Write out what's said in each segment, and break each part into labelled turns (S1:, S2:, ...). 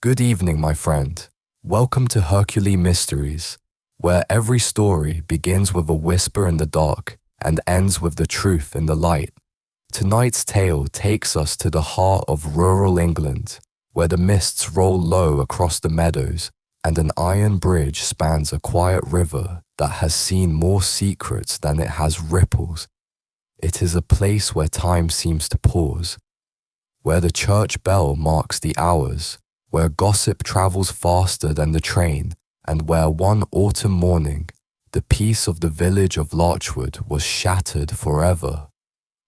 S1: Good evening, my friend. Welcome to Hercule Mysteries, where every story begins with a whisper in the dark and ends with the truth in the light. Tonight's tale takes us to the heart of rural England, where the mists roll low across the meadows and an iron bridge spans a quiet river that has seen more secrets than it has ripples. It is a place where time seems to pause, where the church bell marks the hours, where gossip travels faster than the train, and where one autumn morning, the peace of the village of Larchwood was shattered forever.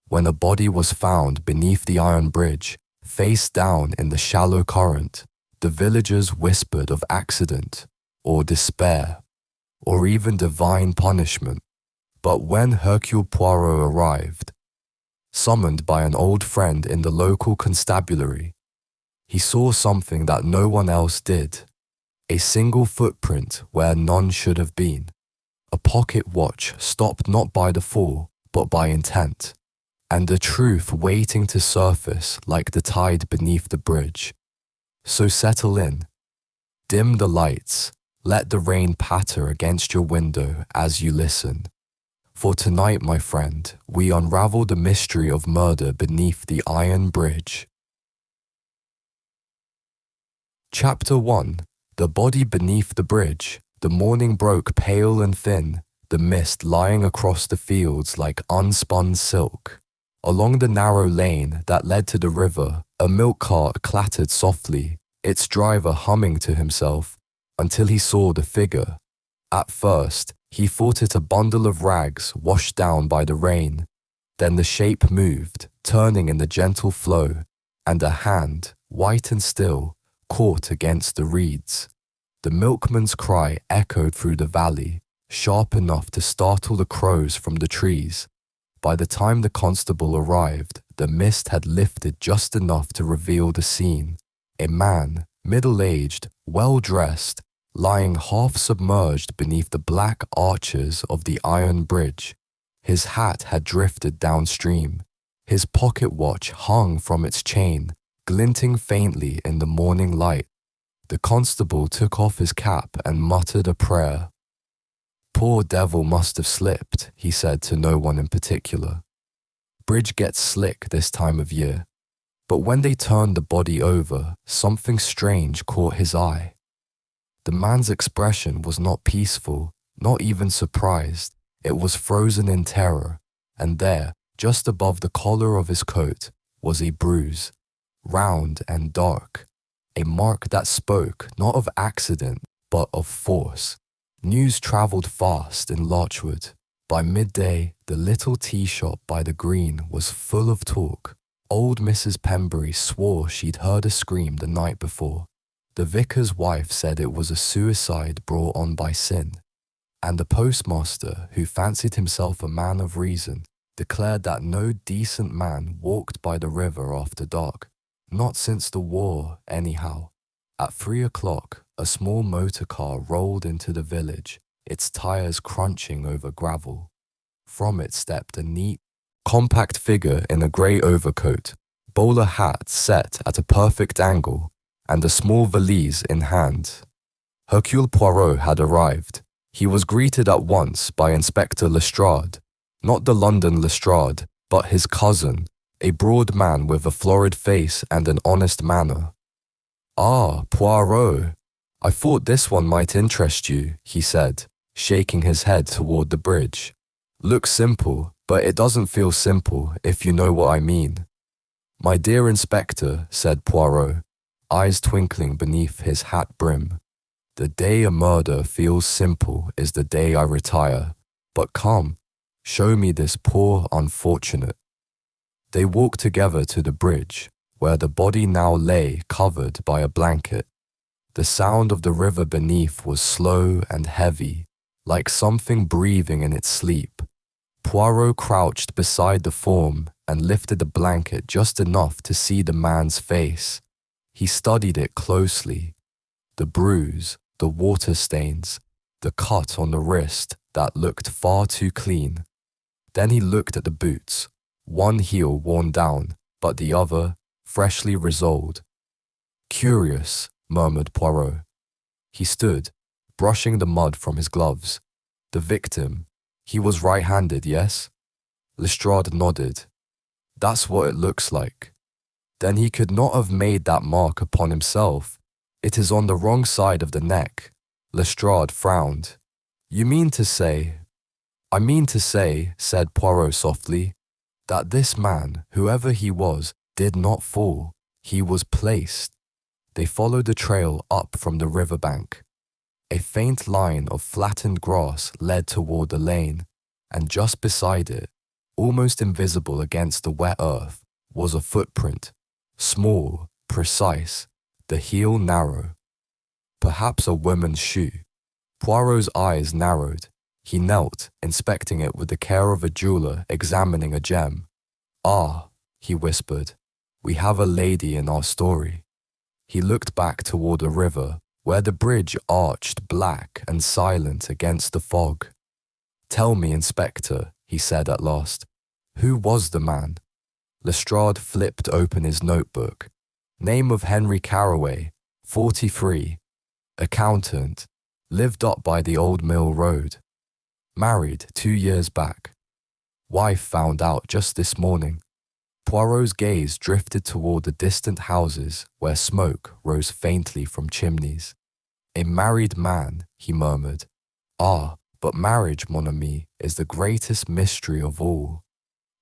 S1: When a body was found beneath the iron bridge, face down in the shallow current, the villagers whispered of accident, or despair, or even divine punishment. But when Hercule Poirot arrived, summoned by an old friend in the local constabulary, he saw something that no one else did. A single footprint where none should have been. A pocket watch stopped not by the fall, but by intent. And the truth waiting to surface like the tide beneath the bridge. So settle in. Dim the lights. Let the rain patter against your window as you listen. For tonight, my friend, we unravel the mystery of murder beneath the iron bridge. Chapter 1. The body beneath the bridge. The morning broke pale and thin, the mist lying across the fields like unspun silk. Along the narrow lane that led to the river, a milk cart clattered softly, its driver humming to himself, until he saw the figure. At first, he thought it a bundle of rags washed down by the rain. Then the shape moved, turning in the gentle flow, and a hand, white and still, caught against the reeds. The milkman's cry echoed through the valley, sharp enough to startle the crows from the trees. By the time the constable arrived, the mist had lifted just enough to reveal the scene. A man, middle-aged, well-dressed, lying half-submerged beneath the black arches of the iron bridge. His hat had drifted downstream. His pocket watch hung from its chain, glinting faintly in the morning light. The constable took off his cap and muttered a prayer. "Poor devil must have slipped," he said to no one in particular. "Bridge gets slick this time of year." But when they turned the body over, something strange caught his eye. The man's expression was not peaceful, not even surprised. It was frozen in terror, and there, just above the collar of his coat, was a bruise, round and dark, a mark that spoke not of accident, but of force. News travelled fast in Larchwood. By midday, the little tea shop by the green was full of talk. Old Mrs. Pembury swore she'd heard a scream the night before. The vicar's wife said it was a suicide brought on by sin. And the postmaster, who fancied himself a man of reason, declared that no decent man walked by the river after dark. Not since the war, anyhow. At 3 o'clock, a small motor car rolled into the village, its tires crunching over gravel. From it stepped a neat, compact figure in a grey overcoat, bowler hat set at a perfect angle, and a small valise in hand. Hercule Poirot had arrived. He was greeted at once by Inspector Lestrade, not the London Lestrade, but his cousin, a broad man with a florid face and an honest manner. "Ah, Poirot, I thought this one might interest you," he said, shaking his head toward the bridge. "Looks simple, but it doesn't feel simple, if you know what I mean." "My dear Inspector," said Poirot, eyes twinkling beneath his hat brim, "the day a murder feels simple is the day I retire. But come, show me this poor unfortunate." They walked together to the bridge, where the body now lay covered by a blanket. The sound of the river beneath was slow and heavy, like something breathing in its sleep. Poirot crouched beside the form and lifted the blanket just enough to see the man's face. He studied it closely. The bruise, the water stains, the cut on the wrist that looked far too clean. Then he looked at the boots, one heel worn down, but the other freshly resoled. Curious, murmured Poirot. He stood, brushing the mud from his gloves. The victim, he was right-handed, yes? Lestrade nodded. That's what it looks like. Then he could not have made that mark upon himself. It is on the wrong side of the neck. Lestrade frowned. You mean to say— I mean to say, said Poirot softly, that this man, whoever he was, did not fall. He was placed. They followed the trail up from the riverbank. A faint line of flattened grass led toward the lane, and just beside it, almost invisible against the wet earth, was a footprint, small, precise, the heel narrow. Perhaps a woman's shoe. Poirot's eyes narrowed. He knelt, inspecting it with the care of a jeweler examining a gem. Ah, he whispered, we have a lady in our story. He looked back toward the river, where the bridge arched black and silent against the fog. Tell me, Inspector, he said at last, who was the man? Lestrade flipped open his notebook. Name of Henry Carraway, 43. Accountant, lived up by the Old Mill Road. Married 2 years back. Wife found out just this morning. Poirot's gaze drifted toward the distant houses where smoke rose faintly from chimneys. A married man, he murmured. Ah, but marriage, mon ami, is the greatest mystery of all.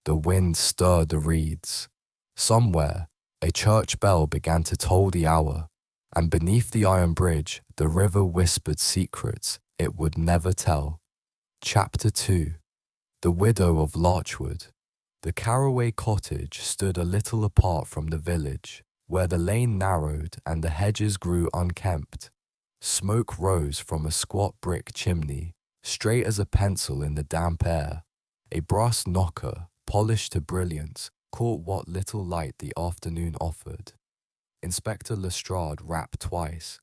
S1: The wind stirred the reeds. Somewhere, a church bell began to toll the hour, and beneath the iron bridge, the river whispered secrets it would never tell. Chapter 2. The Widow of Larchwood. The Carraway cottage stood a little apart from the village, where the lane narrowed and the hedges grew unkempt. Smoke rose from a squat brick chimney, straight as a pencil in the damp air. A brass knocker, polished to brilliance, caught what little light the afternoon offered. Inspector Lestrade rapped twice.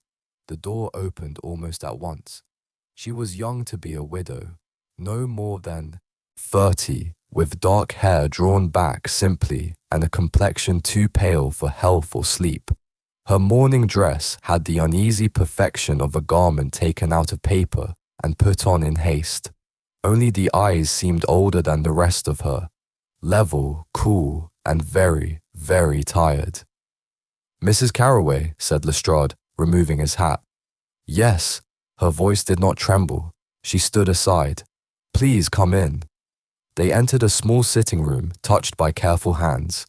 S1: The door opened almost at once. She was young to be a widow, no more than 30, with dark hair drawn back simply and a complexion too pale for health or sleep. Her morning dress had the uneasy perfection of a garment taken out of paper and put on in haste. Only the eyes seemed older than the rest of her, level, cool, and very, very tired. Mrs. Carraway, said Lestrade, removing his hat. Yes, her voice did not tremble. She stood aside. Please come in. They entered a small sitting room touched by careful hands.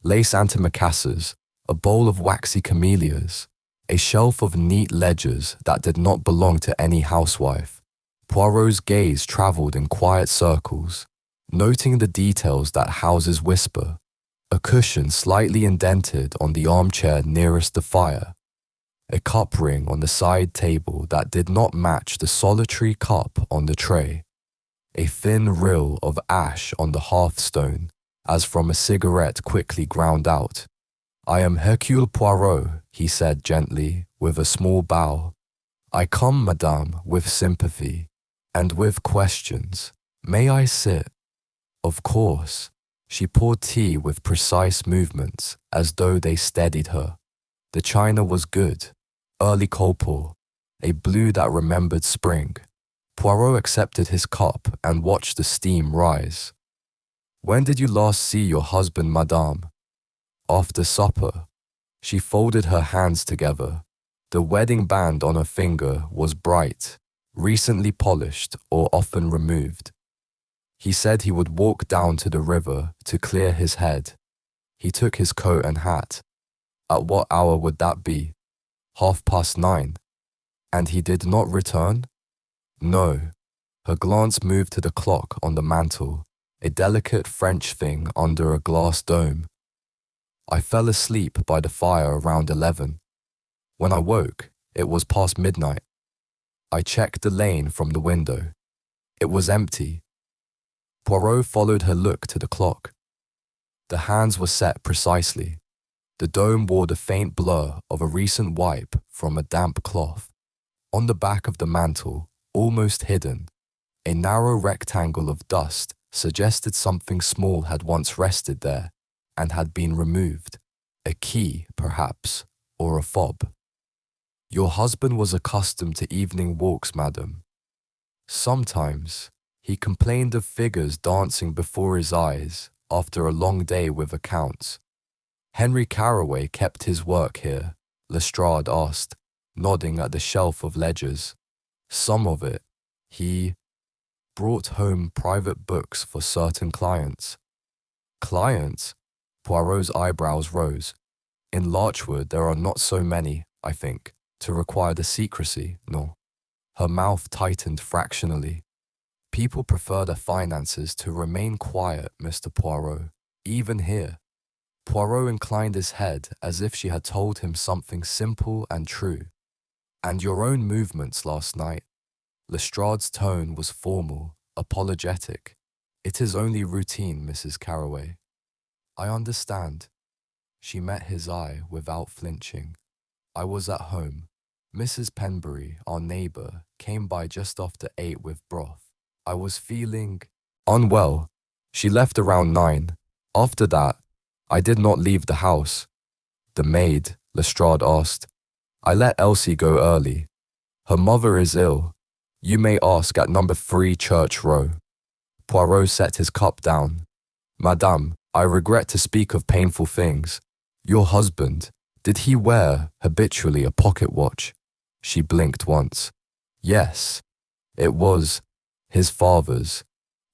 S1: Lace antimacassars, a bowl of waxy camellias, a shelf of neat ledgers that did not belong to any housewife. Poirot's gaze travelled in quiet circles, noting the details that houses whisper. A cushion slightly indented on the armchair nearest the fire. A cup ring on the side table that did not match the solitary cup on the tray. A thin rill of ash on the hearthstone, as from a cigarette quickly ground out. I am Hercule Poirot, he said gently, with a small bow. I come, madame, with sympathy, and with questions. May I sit? Of course. She poured tea with precise movements, as though they steadied her. The china was good, early copal, a blue that remembered spring. Poirot accepted his cup and watched the steam rise. When did you last see your husband, madame? After supper. She folded her hands together. The wedding band on her finger was bright, recently polished or often removed. He said he would walk down to the river to clear his head. He took his coat and hat. At what hour would that be? 9:30. And he did not return? No. Her glance moved to the clock on the mantel, a delicate French thing under a glass dome. I fell asleep by the fire around 11. When I woke, it was past midnight. I checked the lane from the window. It was empty. Poirot followed her look to the clock. The hands were set precisely. The dome wore the faint blur of a recent wipe from a damp cloth. On the back of the mantel, almost hidden, a narrow rectangle of dust suggested something small had once rested there and had been removed. A key, perhaps, or a fob. Your husband was accustomed to evening walks, madam. Sometimes he complained of figures dancing before his eyes after a long day with accounts. Henry Carraway kept his work here, Lestrade asked, nodding at the shelf of ledgers. Some of it, he brought home private books for certain clients. Clients? Poirot's eyebrows rose. In Larchwood there are not so many, I think, to require the secrecy, no. Her mouth tightened fractionally. People prefer their finances to remain quiet, Mr. Poirot, even here. Poirot inclined his head as if she had told him something simple and true. And your own movements last night. Lestrade's tone was formal, apologetic. It is only routine, Mrs. Carraway. I understand. She met his eye without flinching. I was at home. Mrs. Penbury, our neighbour, came by just after 8 with broth. I was feeling unwell. She left around 9. After that, I did not leave the house. The maid, Lestrade asked. I let Elsie go early. Her mother is ill. You may ask at number 3 Church Row. Poirot set his cup down. Madame, I regret to speak of painful things. Your husband, did he wear habitually a pocket watch? She blinked once. Yes, it was his father's,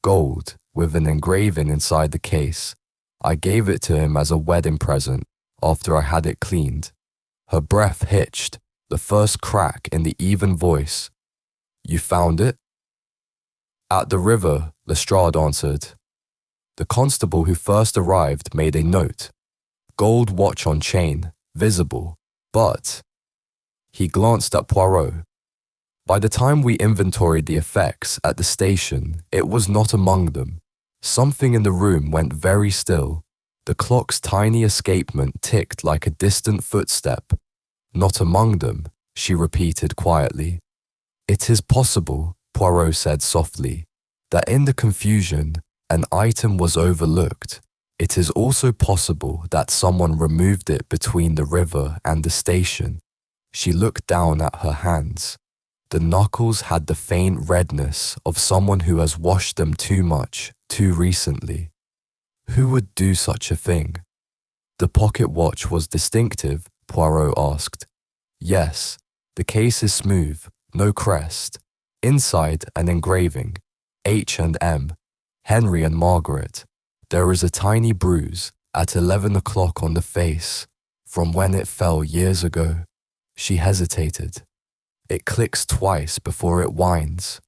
S1: gold, with an engraving inside the case. I gave it to him as a wedding present after I had it cleaned. Her breath hitched, the first crack in the even voice. You found it? At the river, Lestrade answered. The constable who first arrived made a note. Gold watch on chain, visible, but... He glanced at Poirot. By the time we inventoried the effects at the station, it was not among them. Something in the room went very still. The clock's tiny escapement ticked like a distant footstep. Not among them, she repeated quietly. It is possible, Poirot said softly, that in the confusion, an item was overlooked. It is also possible that someone removed it between the river and the station. She looked down at her hands. The knuckles had the faint redness of someone who has washed them too much, too recently. Who would do such a thing? The pocket watch was distinctive, Poirot asked. Yes, the case is smooth, no crest. Inside an engraving, H&M, Henry and Margaret. There is a tiny bruise at 11 o'clock on the face, from when it fell years ago. She hesitated. It clicks twice before it whines.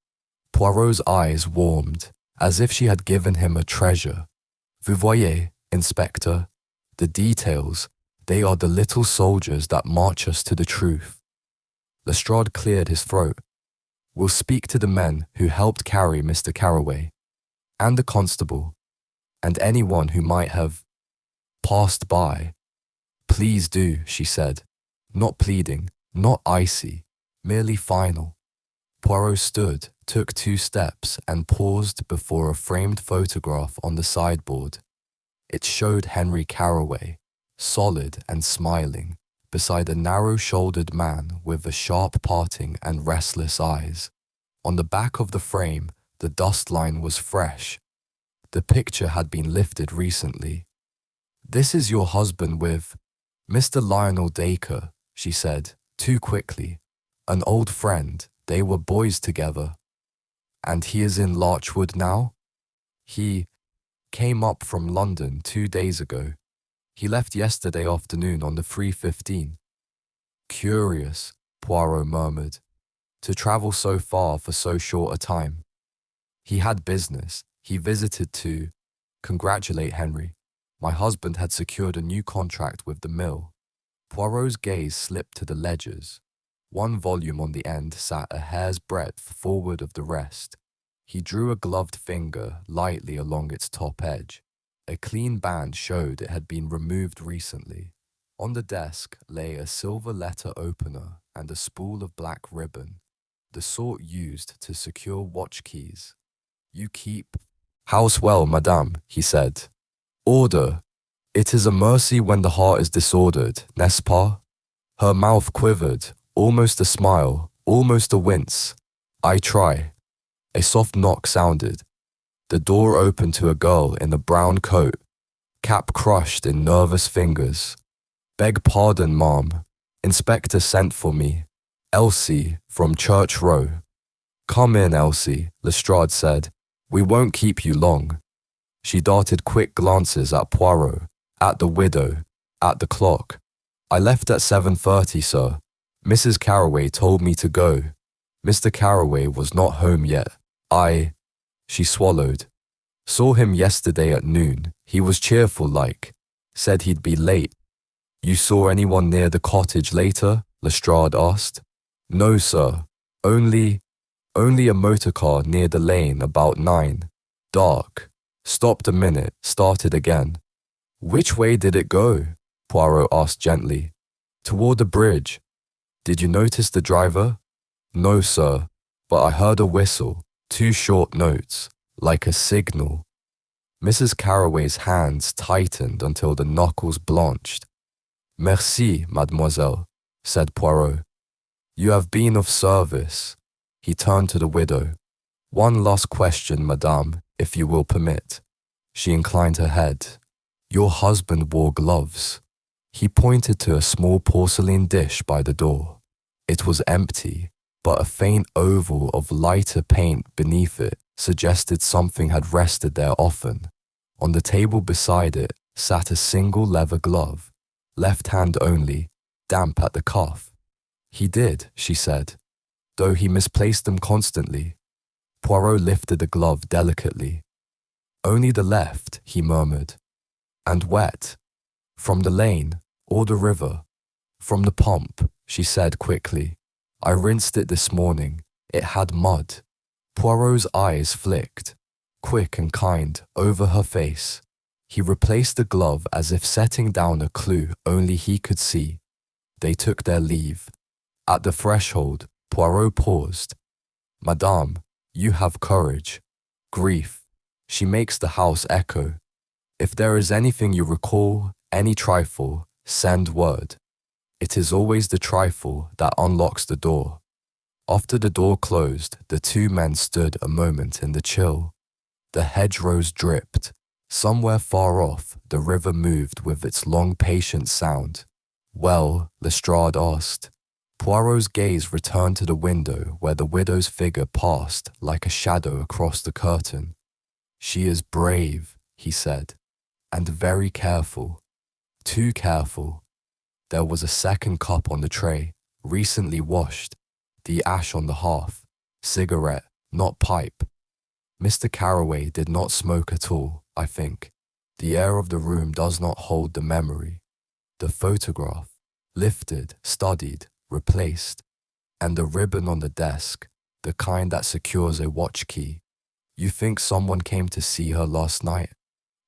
S1: Poirot's eyes warmed, as if she had given him a treasure. Vous voyez, Inspector, the details, they are the little soldiers that march us to the truth. Lestrade cleared his throat. We'll speak to the men who helped carry Mr. Carraway, and the constable, and anyone who might have passed by. Please do, she said, not pleading, not icy, merely final. Poirot stood, took 2 steps, and paused before a framed photograph on the sideboard. It showed Henry Carraway, solid and smiling, beside a narrow-shouldered man with a sharp parting and restless eyes. On the back of the frame, the dust line was fresh. The picture had been lifted recently. This is your husband with Mr. Lionel Dacre, she said, too quickly. An old friend, they were boys together. And he is in Larchwood now? He came up from London 2 days ago. He left yesterday afternoon on the 3:15. Curious, Poirot murmured, to travel so far for so short a time. He had business. He visited to congratulate Henry. My husband had secured a new contract with the mill. Poirot's gaze slipped to the ledgers. 1 volume on the end sat a hair's breadth forward of the rest. He drew a gloved finger lightly along its top edge. A clean band showed it had been removed recently. On the desk lay a silver letter opener and a spool of black ribbon, the sort used to secure watch keys. You keep house well, madame, he said. Order. It is a mercy when the heart is disordered, n'est-ce pas? Her mouth quivered, almost a smile, almost a wince. I try. A soft knock sounded. The door opened to a girl in a brown coat, cap crushed in nervous fingers. Beg pardon, ma'am. Inspector sent for me. Elsie, from Church Row. Come in, Elsie, Lestrade said. We won't keep you long. She darted quick glances at Poirot, at the widow, at the clock. I left at 7:30, sir. Mrs. Carroway told me to go. Mr. Carroway was not home yet. She swallowed. Saw him yesterday at noon. He was cheerful like. Said he'd be late. You saw anyone near the cottage later? Lestrade asked. No, sir. Only a motor car near the lane about 9. Dark. Stopped a minute, started again. Which way did it go? Poirot asked gently. Toward the bridge. Did you notice the driver? No, sir, but I heard a whistle, 2 short notes, like a signal. Mrs. Carroway's hands tightened until the knuckles blanched. Merci, mademoiselle, said Poirot. You have been of service. He turned to the widow. One last question, madame, if you will permit. She inclined her head. Your husband wore gloves. He pointed to a small porcelain dish by the door. It was empty, but a faint oval of lighter paint beneath it suggested something had rested there often. On the table beside it sat a single leather glove, left hand only, damp at the cuff. He did, she said, though he misplaced them constantly. Poirot lifted the glove delicately. Only the left, he murmured. And wet. From the lane, or the river. From the pump, she said quickly. I rinsed it this morning. It had mud. Poirot's eyes flicked, quick and kind, over her face. He replaced the glove as if setting down a clue only he could see. They took their leave. At the threshold, Poirot paused. Madame, you have courage. Grief. She makes the house echo. If there is anything you recall, any trifle, send word. It is always the trifle that unlocks the door. After the door closed, the 2 men stood a moment in the chill. The hedgerows dripped. Somewhere far off, the river moved with its long patient sound. Well, Lestrade asked. Poirot's gaze returned to the window where the widow's figure passed like a shadow across the curtain. She is brave, he said, and very careful. Too careful. There was a second cup on the tray, recently washed, the ash on the hearth, cigarette, not pipe. Mr. Carroway did not smoke at all, I think. The air of the room does not hold the memory. The photograph, lifted, studied, replaced, and the ribbon on the desk, the kind that secures a watch key. You think someone came to see her last night?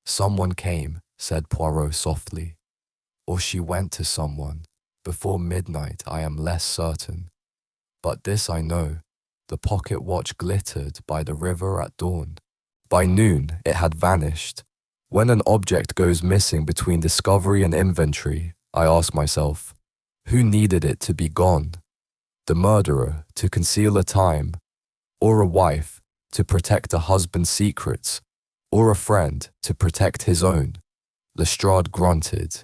S1: Someone came, said Poirot softly. Or she went to someone. Before midnight, I am less certain. But this I know, the pocket watch glittered by the river at dawn. By noon, it had vanished. When an object goes missing between discovery and inventory, I ask myself, who needed it to be gone? The murderer, to conceal a time, or a wife, to protect a husband's secrets, or a friend, to protect his own? Lestrade grunted.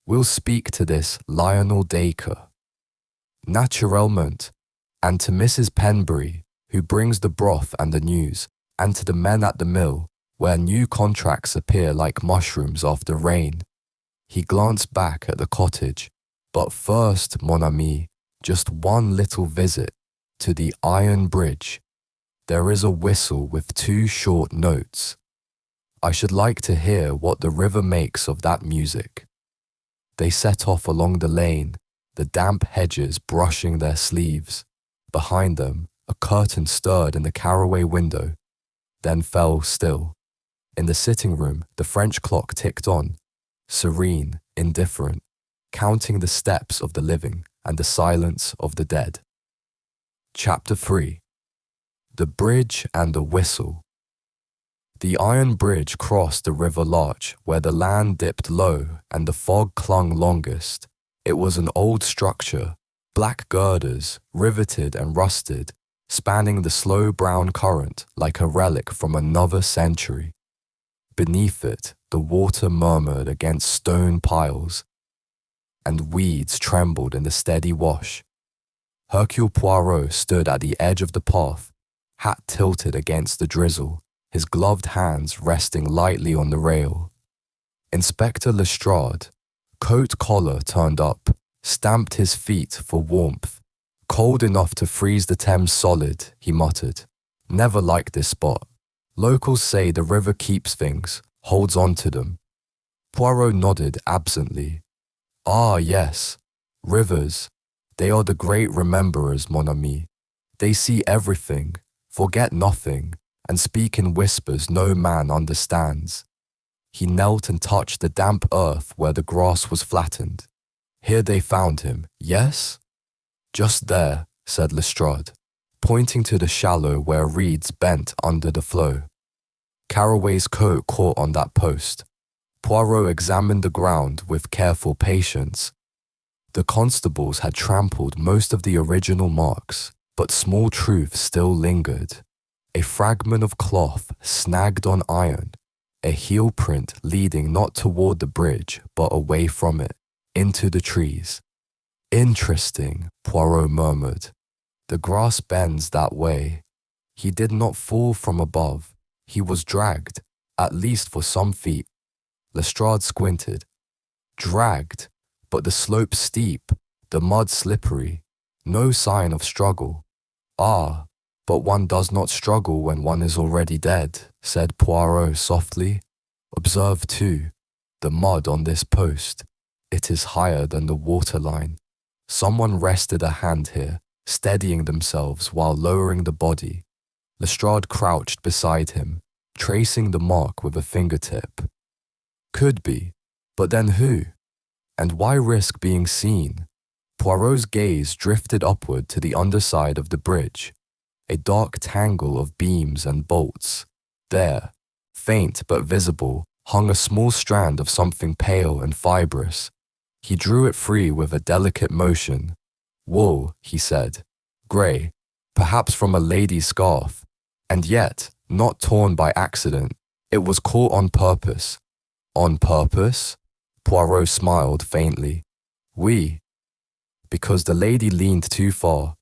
S1: We'll speak to this Lionel Dacre. Naturellement, and to Mrs. Penbury, who brings the broth and the news, and to the men at the mill, where new contracts appear like mushrooms after rain. He glanced back at the cottage. But first, mon ami, just one little visit to the iron bridge. There is a whistle with 2 short notes. I should like to hear what the river makes of that music. They set off along the lane, the damp hedges brushing their sleeves. Behind them, a curtain stirred in the Carroway window, then fell still. In the sitting room, the French clock ticked on, serene, indifferent, counting the steps of the living and the silence of the dead. Chapter 3. The Bridge and the Whistle. The iron bridge crossed the River Larch where the land dipped low and the fog clung longest. It was an old structure, Black girders, riveted and rusted, spanning the slow brown current like a relic from another century. Beneath it, the water murmured against stone piles, and weeds trembled in the steady wash. Hercule Poirot stood at the edge of the path, hat tilted against the drizzle, his gloved hands resting lightly on the rail. Inspector Lestrade, coat collar turned up, stamped his feet for warmth. Cold enough to freeze the Thames solid, he muttered. Never liked this spot. Locals say the river keeps things, holds on to them. Poirot nodded absently. Ah, yes, rivers. They are the great rememberers, mon ami. They see everything, forget nothing, and speak in whispers no man understands. He knelt and touched the damp earth where the grass was flattened. Here they found him, yes? Just there, said Lestrade, pointing to the shallow where reeds bent under the flow. Carraway's coat caught on that post. Poirot examined the ground with careful patience. The constables had trampled most of the original marks, but small truths still lingered. A fragment of cloth snagged on iron, a heel print leading not toward the bridge but away from it, into the trees. Interesting, Poirot murmured. The grass bends that way. He did not fall from above. He was dragged, at least for some feet. Lestrade squinted. Dragged, but the slope steep, the mud slippery. No sign of struggle. Ah, but one does not struggle when one is already dead, said Poirot softly. Observe too, the mud on this post. It is higher than the waterline. Someone rested a hand here, steadying themselves while lowering the body. Lestrade crouched beside him, tracing the mark with a fingertip. Could be, but then who? And why risk being seen? Poirot's gaze drifted upward to the underside of the bridge, a dark tangle of beams and bolts. There, faint but visible, hung a small strand of something pale and fibrous. He drew it free with a delicate motion. Wool, he said, grey, perhaps from a lady's scarf, and yet not torn by accident. It was caught on purpose. On purpose? Poirot smiled faintly. Oui. Because the lady leaned too far.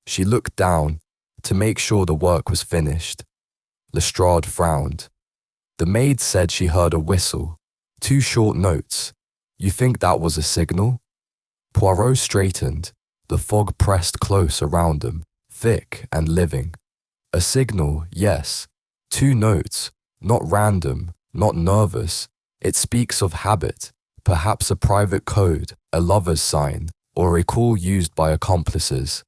S1: She looked down to make sure the work was finished. Lestrade frowned. The maid said she heard a whistle, 2 short notes. You think that was a signal? Poirot straightened. The fog pressed close around them, thick and living. A signal, yes. 2 notes, not random, not nervous. It speaks of habit, perhaps a private code, a lover's sign, or a call used by accomplices.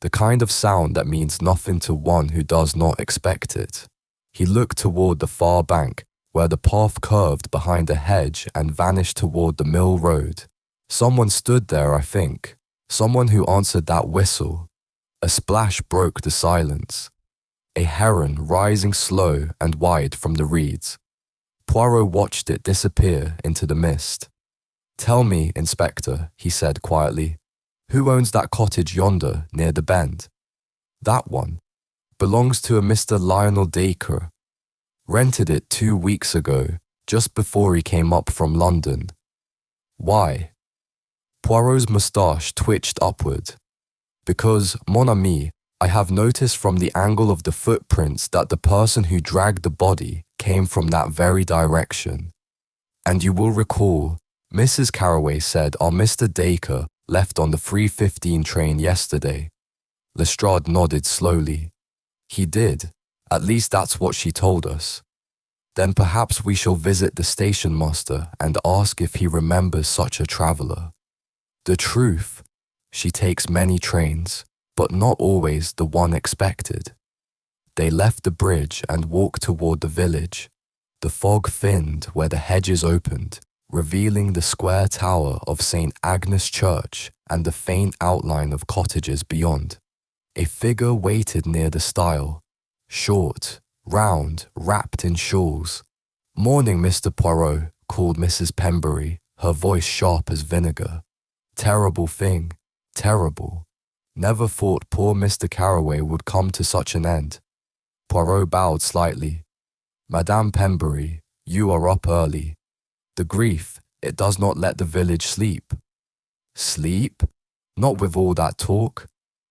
S1: The kind of sound that means nothing to one who does not expect it. He looked toward the far bank, where the path curved behind a hedge and vanished toward the mill road. Someone stood there, I think. Someone who answered that whistle. A splash broke the silence. A heron rising slow and wide from the reeds. Poirot watched it disappear into the mist. Tell me, Inspector, he said quietly, who owns that cottage yonder near the bend? That one. Belongs to a Mr. Lionel Dacre. Rented it 2 weeks ago, just before he came up from London. Why? Poirot's moustache twitched upward. Because, mon ami, I have noticed from the angle of the footprints that the person who dragged the body came from that very direction. And you will recall, Mrs. Carraway said our Mr. Dacre left on the 3:15 train yesterday. Lestrade nodded slowly. He did. At least that's what she told us. Then perhaps we shall visit the station master and ask if he remembers such a traveller. The truth, she takes many trains, but not always the one expected. They left the bridge and walked toward the village. The fog thinned where the hedges opened, revealing the square tower of St. Agnes Church and the faint outline of cottages beyond. A figure waited near the stile, short, round, wrapped in shawls. Morning, Mr. Poirot, called Mrs. Pembury, her voice sharp as vinegar. Terrible thing, terrible. Never thought poor Mr. Carroway would come to such an end. Poirot bowed slightly. Madame Pembury, you are up early. The grief, it does not let the village sleep. Sleep? Not with all that talk.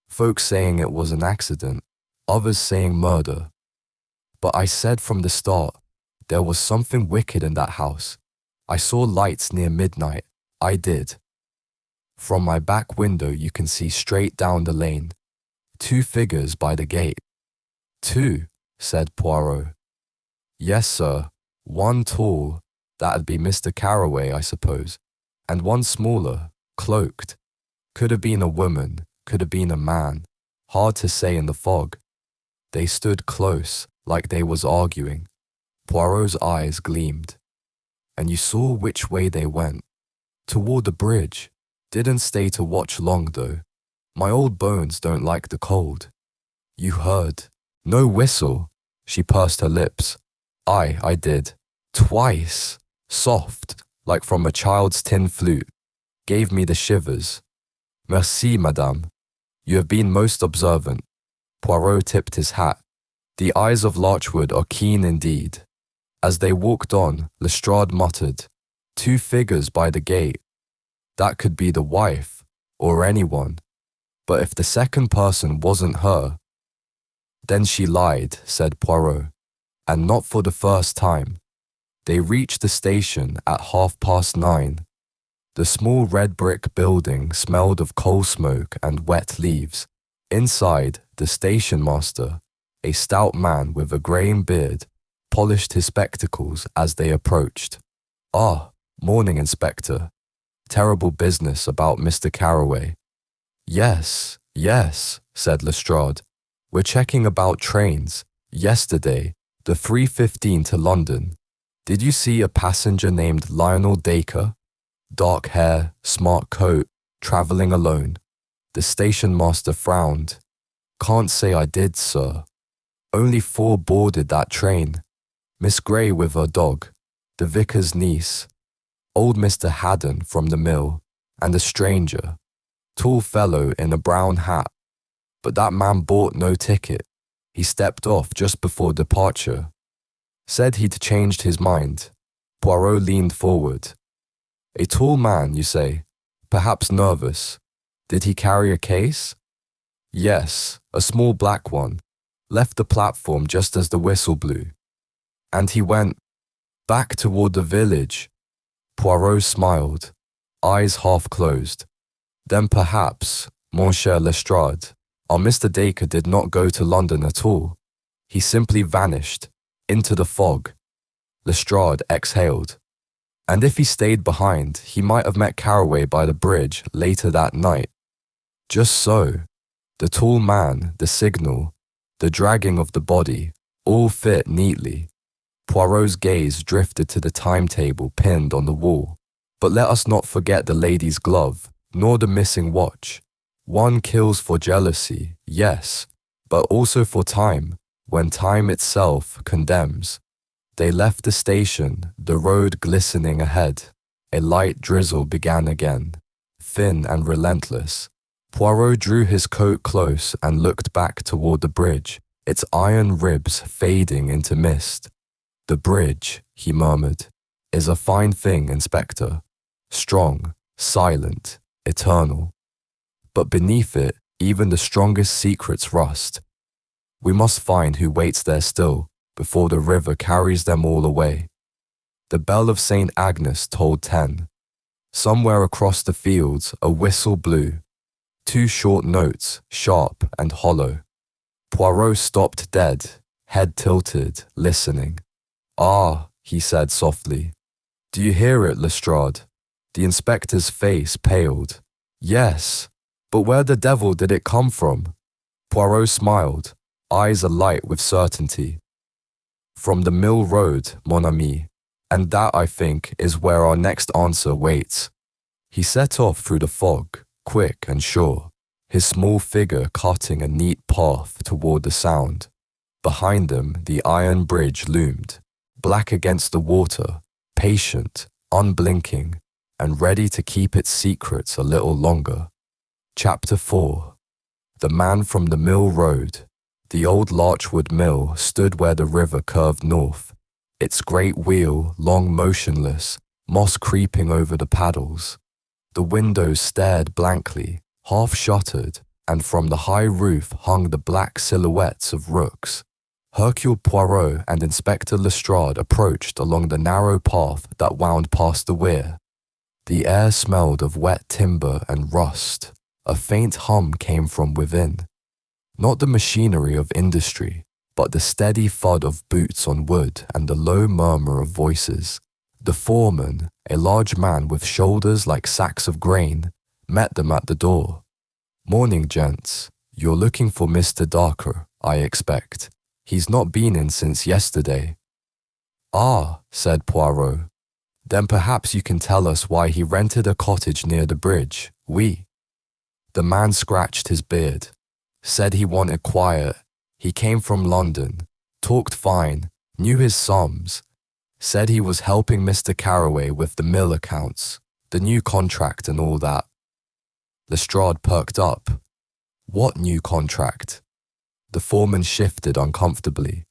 S1: Folks saying it was an accident, others saying murder. But I said from the start, there was something wicked in that house. I saw lights near midnight. I did. From my back window you can see straight down the lane. 2 figures by the gate. 2, said Poirot. Yes, sir. 1 tall, that'd be Mr. Carroway, I suppose, and 1 smaller, cloaked. Could have been a woman, could have been a man. Hard to say in the fog. They stood close, like they was arguing. Poirot's eyes gleamed. And you saw which way they went. Toward the bridge. Didn't stay to watch long, though. My old bones don't like the cold. You heard. No whistle. She pursed her lips. I did. Twice. Soft, like from a child's tin flute. Gave me the shivers. Merci, madame. You have been most observant. Poirot tipped his hat. The eyes of Larchwood are keen indeed. As they walked on, Lestrade muttered, 2 figures by the gate. That could be the wife, or anyone. But if the second person wasn't her, then she lied, said Poirot, and not for the first time. They reached the station at 9:30. The small red brick building smelled of coal smoke and wet leaves. Inside, the station master, a stout man with a greying beard, polished his spectacles as they approached. Ah, morning, Inspector. Terrible business about Mr. Carroway. Yes, said Lestrade. We're checking about trains. Yesterday, the 3:15 to London. Did you see a passenger named Lionel Dacre? Dark hair, smart coat, travelling alone. The station master frowned. Can't say I did, sir. Only 4 boarded that train. Miss Gray with her dog, the vicar's niece, old Mr. Haddon from the mill, and a stranger, tall fellow in a brown hat. But that man bought no ticket. He stepped off just before departure. Said he'd changed his mind. Poirot leaned forward. A tall man, you say? Perhaps nervous. Did he carry a case? Yes, a small black one. Left the platform just as the whistle blew. And he went back toward the village. Poirot smiled, eyes half closed. Then perhaps, mon cher Lestrade, our Mr. Dacre did not go to London at all. He simply vanished, into the fog. Lestrade exhaled. And if he stayed behind, he might have met Carroway by the bridge later that night. Just so. The tall man, the signal, the dragging of the body, all fit neatly. Poirot's gaze drifted to the timetable pinned on the wall. But let us not forget the lady's glove, nor the missing watch. One kills for jealousy, yes, but also for time, when time itself condemns. They left the station, the road glistening ahead. A light drizzle began again, thin and relentless. Poirot drew his coat close and looked back toward the bridge, its iron ribs fading into mist. The bridge, he murmured, is a fine thing, Inspector. Strong, silent, eternal. But beneath it, even the strongest secrets rust. We must find who waits there still, before the river carries them all away. The bell of St. Agnes tolled 10. Somewhere across the fields, a whistle blew. 2 short notes, sharp and hollow. Poirot stopped dead, head tilted, listening. Ah, he said softly. Do you hear it, Lestrade? The inspector's face paled. Yes, but where the devil did it come from? Poirot smiled, eyes alight with certainty. From the mill road, mon ami, and that, I think, is where our next answer waits. He set off through the fog, quick and sure, his small figure cutting a neat path toward the sound. Behind him, the iron bridge loomed, black against the water, patient, unblinking, and ready to keep its secrets a little longer. Chapter 4. The man from the mill road. The old larchwood mill stood where the river curved north, its great wheel long motionless, moss creeping over the paddles. The windows stared blankly, half shuttered, and from the high roof hung the black silhouettes of rooks. Hercule Poirot and Inspector Lestrade approached along the narrow path that wound past the weir. The air smelled of wet timber and rust. A faint hum came from within. Not the machinery of industry, but the steady thud of boots on wood and the low murmur of voices. The foreman, a large man with shoulders like sacks of grain, met them at the door. "Morning, gents. You're looking for Mr. Dacre, I expect. He's not been in since yesterday." "Ah," said Poirot. "Then perhaps you can tell us why he rented a cottage near the bridge. Oui." The man scratched his beard, said he wanted quiet. He came from London, talked fine, knew his sums, said he was helping Mr. Carraway with the mill accounts, the new contract and all that. Lestrade perked up. "What new contract?" The foreman shifted uncomfortably.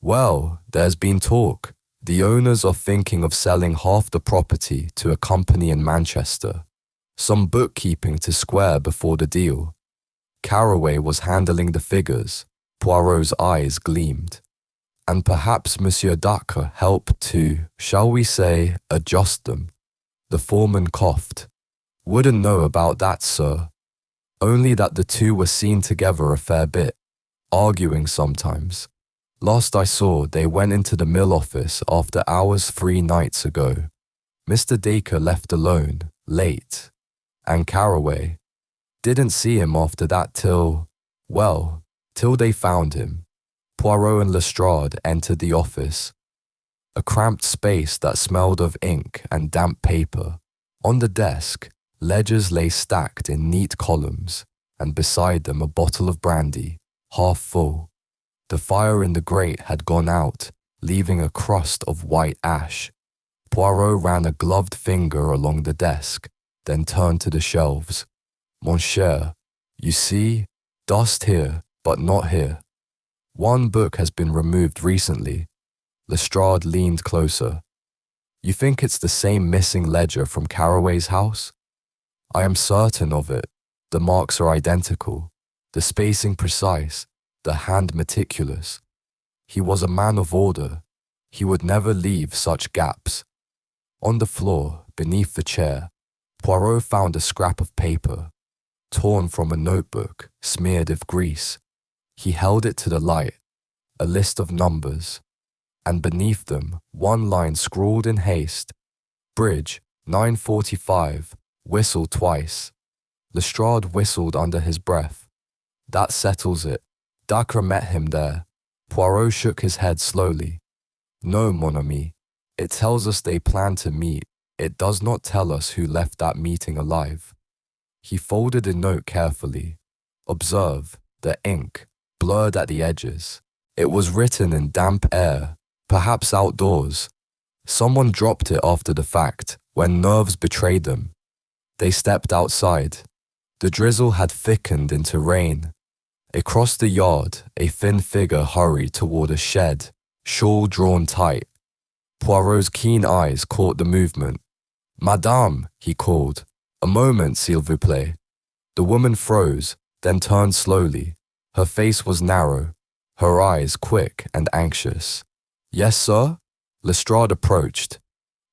S1: "Well, there's been talk. The owners are thinking of selling half the property to a company in Manchester. Some bookkeeping to square before the deal." Carraway was handling the figures. Poirot's eyes gleamed. "And perhaps Monsieur Dacre helped to, shall we say, adjust them." The foreman coughed. "Wouldn't know about that, sir. Only that the two were seen together a fair bit, arguing sometimes. Last I saw, they went into the mill office after hours 3 nights ago. Mr. Dacre left alone, late. And Carraway didn't see him after that till they found him." Poirot and Lestrade entered the office. A cramped space that smelled of ink and damp paper. On the desk, ledgers lay stacked in neat columns, and beside them a bottle of brandy, half full. The fire in the grate had gone out, leaving a crust of white ash. Poirot ran a gloved finger along the desk, then turned to the shelves. "Mon cher, you see, dust here, but not here. One book has been removed recently." Lestrade leaned closer. "You think it's the same missing ledger from Carraway's house?" "I am certain of it. The marks are identical, the spacing precise, the hand meticulous. He was a man of order. He would never leave such gaps." On the floor, beneath the chair, Poirot found a scrap of paper, torn from a notebook, smeared with grease. He held it to the light, a list of numbers, and beneath them, one line scrawled in haste: "Bridge, 9:45, whistle twice." Lestrade whistled under his breath. "That settles it. Dacre met him there." Poirot shook his head slowly. "No, mon ami. It tells us they planned to meet. It does not tell us who left that meeting alive." He folded the note carefully. "Observe, the ink, blurred at the edges. It was written in damp air, perhaps outdoors. Someone dropped it after the fact, when nerves betrayed them. They stepped outside. The drizzle had thickened into rain. Across the yard, a thin figure hurried toward a shed, shawl drawn tight. Poirot's keen eyes caught the movement. "Madame," he called. "A moment, s'il vous plaît." The woman froze, then turned slowly. Her face was narrow, her eyes quick and anxious. "Yes, sir?" Lestrade approached.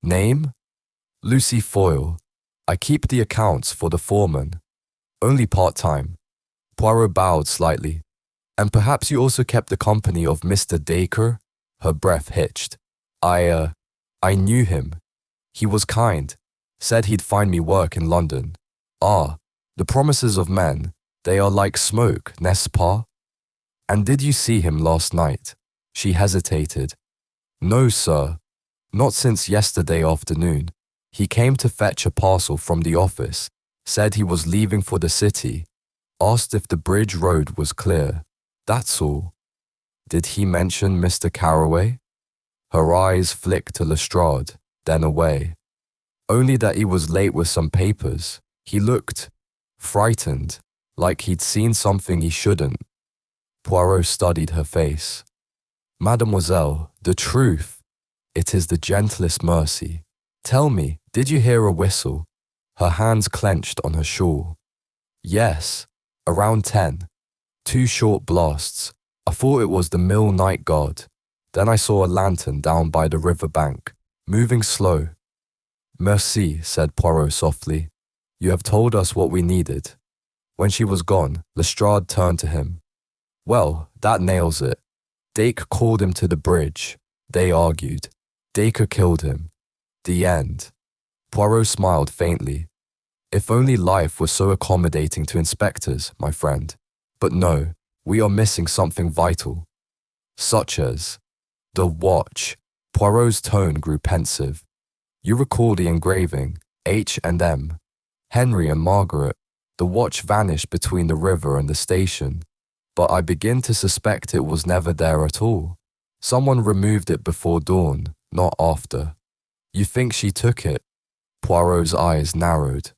S1: "Name?" "Lucy Foyle. I keep the accounts for the foreman. Only part-time." Poirot bowed slightly. "And perhaps you also kept the company of Mr. Dacre?" Her breath hitched. I knew him. He was kind, said he'd find me work in London. Ah, the promises of men, they are like smoke, n'est-ce pas? And did you see him last night?" She hesitated. "No, sir. Not since yesterday afternoon. He came to fetch a parcel from the office, said he was leaving for the city, asked if the bridge road was clear. That's all." "Did he mention Mr. Carraway?" Her eyes flicked to Lestrade, then away. "Only that he was late with some papers. He looked frightened. like he'd seen something he shouldn't. Poirot studied her face. Mademoiselle, the truth. It is the gentlest mercy. Tell me, did you hear a whistle? Her hands clenched on her shawl. Yes, around 10. 2 short blasts. I thought it was the mill night guard. Then I saw a lantern down by the river bank, moving slow. Merci, said Poirot softly. You have told us what we needed. When she was gone, Lestrade turned to him. Well, that nails it. Dacre called him to the bridge. They argued. Dacre killed him. The end. Poirot smiled faintly. If only life was so accommodating to inspectors, my friend. But no, we are missing something vital. Such as the watch. Poirot's tone grew pensive. You recall the engraving, H&M. Henry and Margaret. The watch vanished between the river and the station. But I begin to suspect it was never there at all. Someone removed it before dawn, not after. You think she took it? Poirot's eyes narrowed.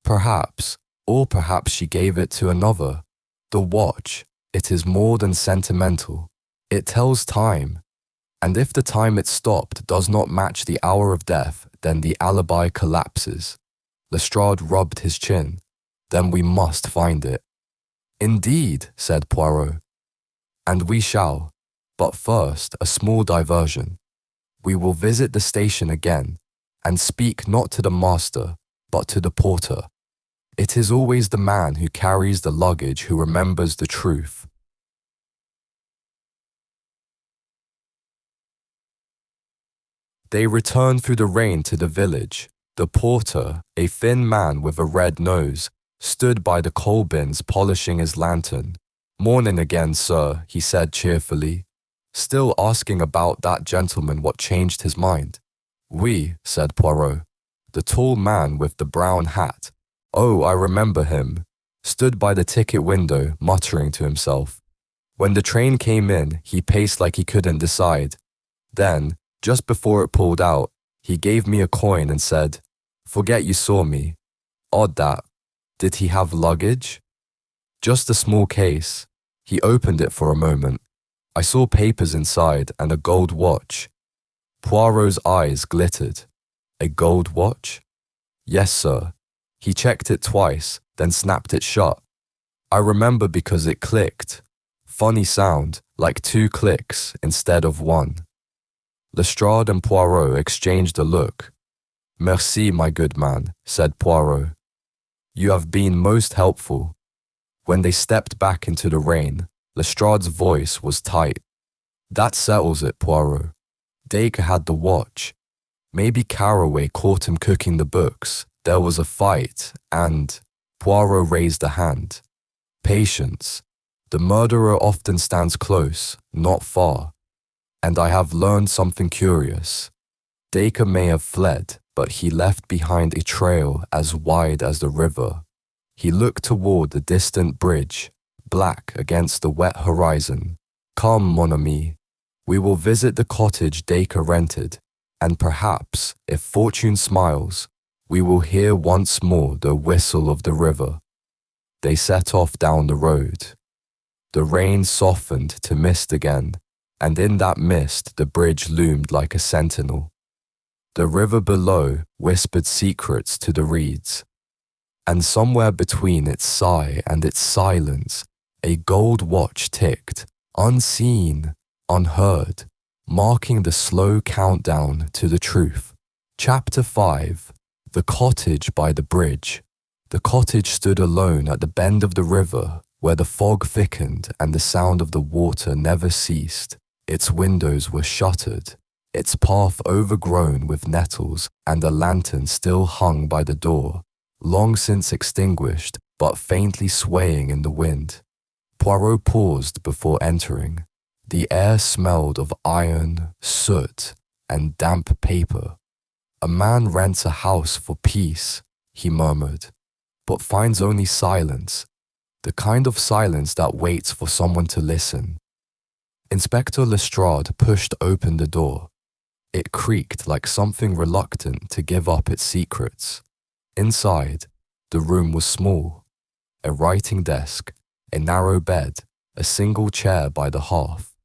S1: Perhaps, or perhaps she gave it to another. The watch, it is more than sentimental. It tells time. And if the time it stopped does not match the hour of death, then the alibi collapses. Lestrade rubbed his chin. Then we must find it. Indeed, said Poirot. And we shall. But first, a small diversion. We will visit the station again, and speak not to the master, but to the porter. It is always the man who carries the luggage who remembers the truth. They returned through the rain to the village. The porter, a thin man with a red nose, stood by the coal bins polishing his lantern. Morning again, sir, he said cheerfully, still asking about that gentleman what changed his mind. Oui, said Poirot. The tall man with the brown hat. Oh, I remember him. Stood by the ticket window, muttering to himself. When the train came in, he paced like he couldn't decide. Then, just before it pulled out, he gave me a coin and said, Forget you saw me. Odd that. Did he have luggage? Just a small case. He opened it for a moment. I saw papers inside and a gold watch. Poirot's eyes glittered. A gold watch? Yes, sir. He checked it twice, then snapped it shut. I remember because it clicked. Funny sound, like 2 clicks instead of 1. Lestrade and Poirot exchanged a look. Merci, my good man, said Poirot. You have been most helpful. When they stepped back into the rain, Lestrade's voice was tight. That settles it, Poirot. Dacre had the watch. Maybe Carraway caught him cooking the books. There was a fight, and Poirot raised a hand. Patience. The murderer often stands close, not far. And I have learned something curious. Dacre may have fled, but he left behind a trail as wide as the river. He looked toward the distant bridge, black against the wet horizon. Come, mon ami. We will visit the cottage Dacre rented, and perhaps, if fortune smiles, we will hear once more the whistle of the river. They set off down the road. The rain softened to mist again, and in that mist the bridge loomed like a sentinel. The river below whispered secrets to the reeds, and somewhere between its sigh and its silence, a gold watch ticked, unseen, unheard, marking the slow countdown to the truth. Chapter 5. The cottage by the bridge. The cottage stood alone at the bend of the river, where the fog thickened and the sound of the water never ceased. Its windows were shuttered, its path overgrown with nettles, and a lantern still hung by the door, long since extinguished, but faintly swaying in the wind. Poirot paused before entering. The air smelled of iron, soot, and damp paper. A man rents a house for peace, he murmured, but finds only silence, the kind of silence that waits for someone to listen. Inspector Lestrade pushed open the door. It creaked like something reluctant to give up its secrets. Inside, the room was small. a writing desk, a narrow bed, a single chair by the hearth.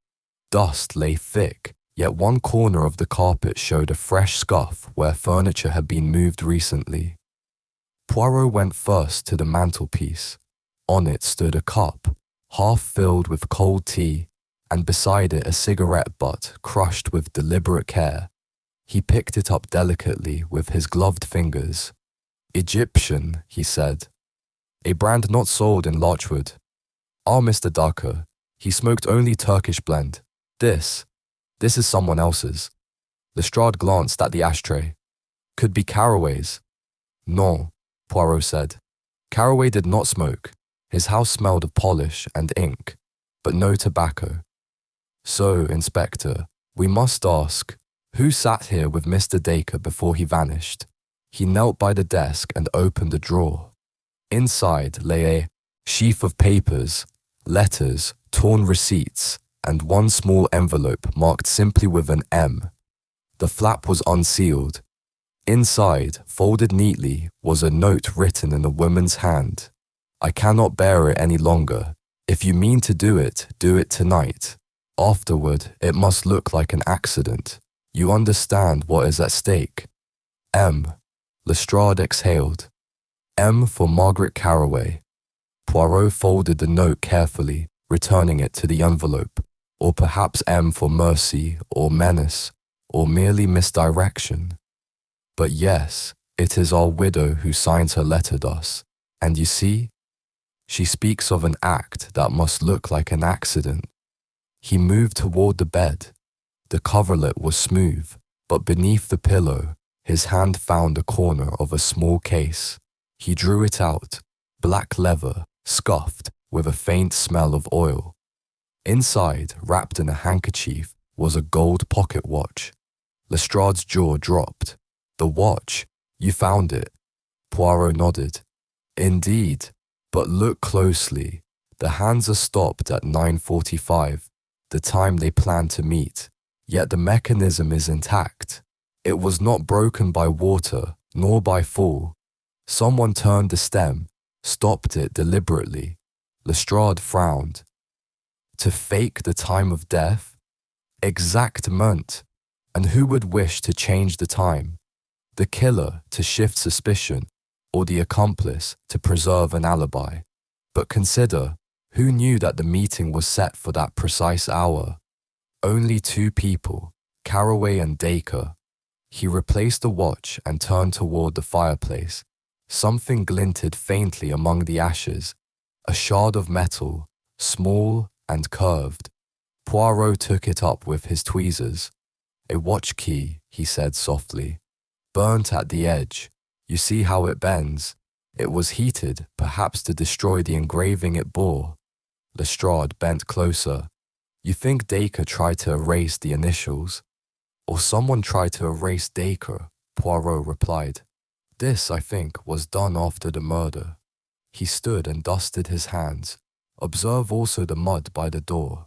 S1: Dust lay thick, yet one corner of the carpet showed a fresh scuff where furniture had been moved recently. Poirot went first to the mantelpiece. On it stood a cup, half filled with cold tea, and beside it a cigarette butt crushed with deliberate care. He picked it up delicately with his gloved fingers. Egyptian, he said. A brand not sold in Larchwood. Our Mr. Darker, he smoked only Turkish blend. This is someone else's. Lestrade glanced at the ashtray. Could be Carraway's. No, Poirot said. Carraway did not smoke. His house smelled of polish and ink, but no tobacco. So, Inspector, we must ask, who sat here with Mr. Dacre before he vanished? He knelt by the desk and opened a drawer. Inside lay a sheaf of papers, letters, torn receipts, and one small envelope marked simply with an M. The flap was unsealed. Inside, folded neatly, was a note written in a woman's hand. I cannot bear it any longer. If you mean to do it tonight. Afterward, it must look like an accident. You understand what is at stake. M. Lestrade exhaled. M for Margaret Carraway. Poirot folded the note carefully, returning it to the envelope. Or perhaps M for mercy, or menace, or merely misdirection. But yes, it is our widow who signs her letter thus. And you see, she speaks of an act that must look like an accident. He moved toward the bed. The coverlet was smooth, but beneath the pillow, his hand found a corner of a small case. He drew it out, black leather, scuffed, with a faint smell of oil. Inside, wrapped in a handkerchief, was a gold pocket watch. Lestrade's jaw dropped. The watch? You found it? Poirot nodded. Indeed, but look closely. The hands are stopped at 9:45, the time they plan to meet, yet the mechanism is intact. It was not broken by water, nor by fall. Someone turned the stem, stopped it deliberately. Lestrade frowned. To fake the time of death? Exactement. And who would wish to change the time? The killer to shift suspicion, or the accomplice to preserve an alibi. But consider, who knew that the meeting was set for that precise hour? Only two people, Carraway and Dacre. He replaced the watch and turned toward the fireplace. Something glinted faintly among the ashes, a shard of metal, small and curved. Poirot took it up with his tweezers. A watch key, he said softly. Burnt at the edge. You see how it bends? It was heated, perhaps to destroy the engraving it bore. Lestrade bent closer. You think Dacre tried to erase the initials? Or someone tried to erase Dacre, Poirot replied. This, I think, was done after the murder. He stood and dusted his hands. Observe also the mud by the door.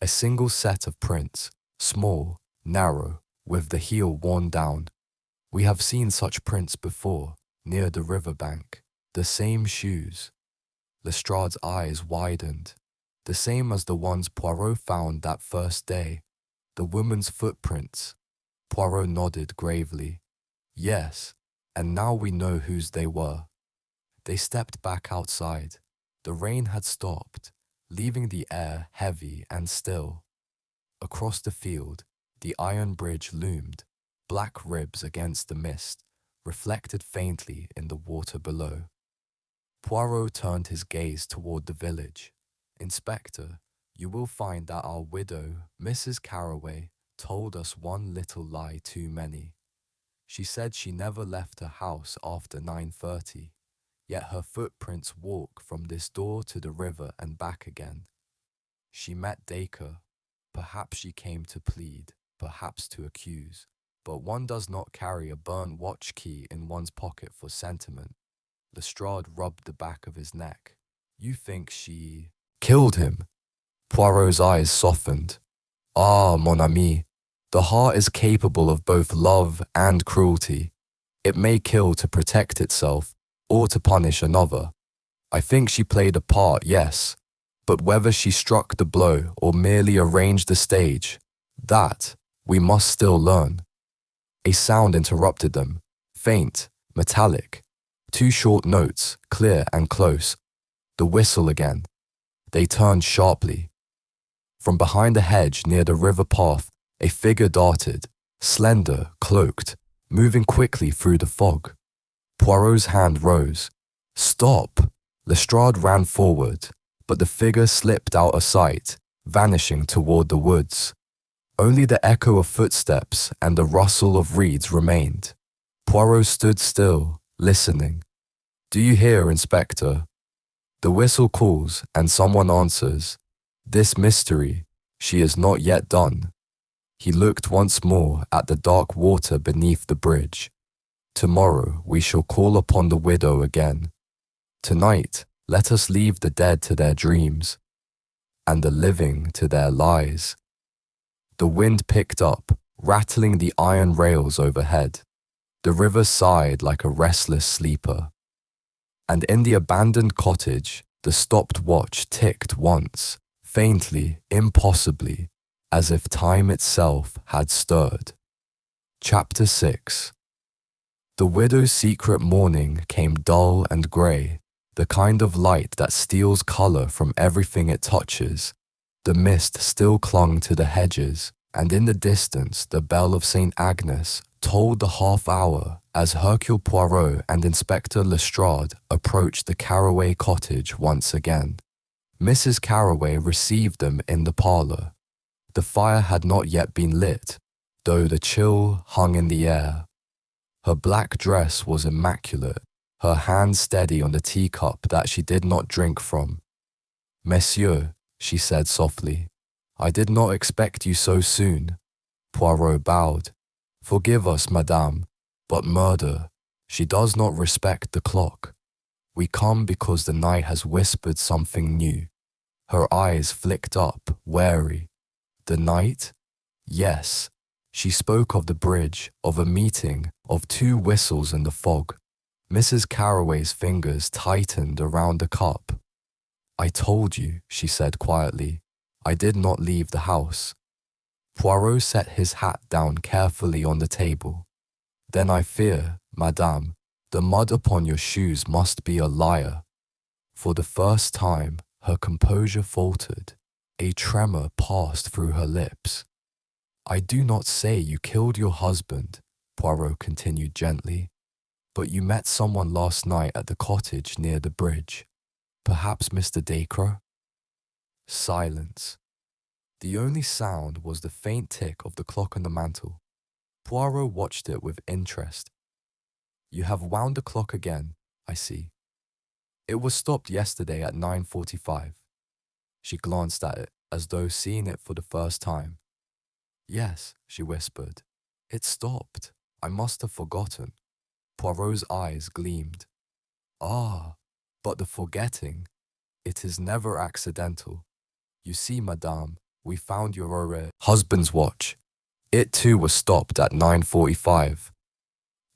S1: A single set of prints, small, narrow, with the heel worn down. We have seen such prints before, near the river bank. The same shoes. Lestrade's eyes widened. The same as the ones Poirot found that first day. The woman's footprints. Poirot nodded gravely. Yes, and now we know whose they were. They stepped back outside. The rain had stopped, leaving the air heavy and still. Across the field, the iron bridge loomed, black ribs against the mist, reflected faintly in the water below. Poirot turned his gaze toward the village. Inspector, you will find that our widow, Mrs. Carraway, told us one little lie too many. She said she never left her house after 9:30, yet her footprints walk from this door to the river and back again. She met Dacre. Perhaps she came to plead, perhaps to accuse, but one does not carry a burnt watch key in one's pocket for sentiment. Lestrade rubbed the back of his neck. You think she killed him? Poirot's eyes softened. Ah, mon ami, the heart is capable of both love and cruelty. It may kill to protect itself or to punish another. I think she played a part, yes, but whether she struck the blow or merely arranged the stage, that we must still learn. A sound interrupted them, faint, metallic, two short notes, clear and close. The whistle again. They turned sharply. From behind a hedge near the river path, a figure darted, slender, cloaked, moving quickly through the fog. Poirot's hand rose. Stop! Lestrade ran forward, but the figure slipped out of sight, vanishing toward the woods. Only the echo of footsteps and the rustle of reeds remained. Poirot stood still, listening. Do you hear, Inspector? The whistle calls and someone answers. This mystery, she is not yet done. He looked once more at the dark water beneath the bridge. Tomorrow we shall call upon the widow again. Tonight, let us leave the dead to their dreams, and the living to their lies. The wind picked up, rattling the iron rails overhead. The river sighed like a restless sleeper. And in the abandoned cottage, the stopped watch ticked once, faintly, impossibly, as if time itself had stirred. Chapter 6. The widow's secret morning came dull and grey, the kind of light that steals colour from everything it touches. The mist still clung to the hedges, and in the distance the bell of St. Agnes tolled the half-hour as Hercule Poirot and Inspector Lestrade approached the Carroway cottage once again. Mrs. Carroway received them in the parlour. The fire had not yet been lit, though the chill hung in the air. Her black dress was immaculate, her hand steady on the teacup that she did not drink from. Monsieur, she said softly, I did not expect you so soon. Poirot bowed. Forgive us, madame, but murder, she does not respect the clock. We come because the night has whispered something new. Her eyes flicked up, wary. The night? Yes. She spoke of the bridge, of a meeting, of two whistles in the fog. Mrs. Carroway's fingers tightened around the cup. I told you, she said quietly. I did not leave the house. Poirot set his hat down carefully on the table. Then I fear, madame, the mud upon your shoes must be a liar. For the first time, her composure faltered. A tremor passed through her lips. I do not say you killed your husband, Poirot continued gently, but you met someone last night at the cottage near the bridge. Perhaps Mr. Dacre? Silence. The only sound was the faint tick of the clock on the mantel. Poirot watched it with interest. You have wound the clock again, I see. It was stopped yesterday at 9:45. She glanced at it, as though seeing it for the first time. Yes, she whispered. It stopped. I must have forgotten. Poirot's eyes gleamed. Ah, but the forgetting. It is never accidental. You see, madame, we found your husband's watch. It too was stopped at 9:45.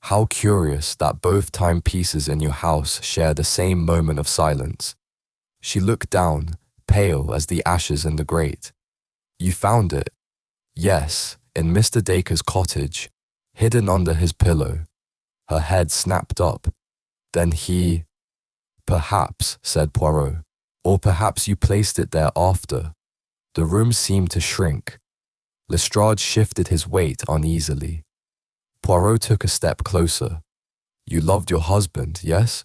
S1: How curious that both timepieces in your house share the same moment of silence. She looked down, pale as the ashes in the grate. You found it? Yes, in Mr. Dacre's cottage, hidden under his pillow. Her head snapped up. Then he... Perhaps, said Poirot, or perhaps you placed it there after. The room seemed to shrink. Lestrade shifted his weight uneasily. Poirot took a step closer. You loved your husband, yes?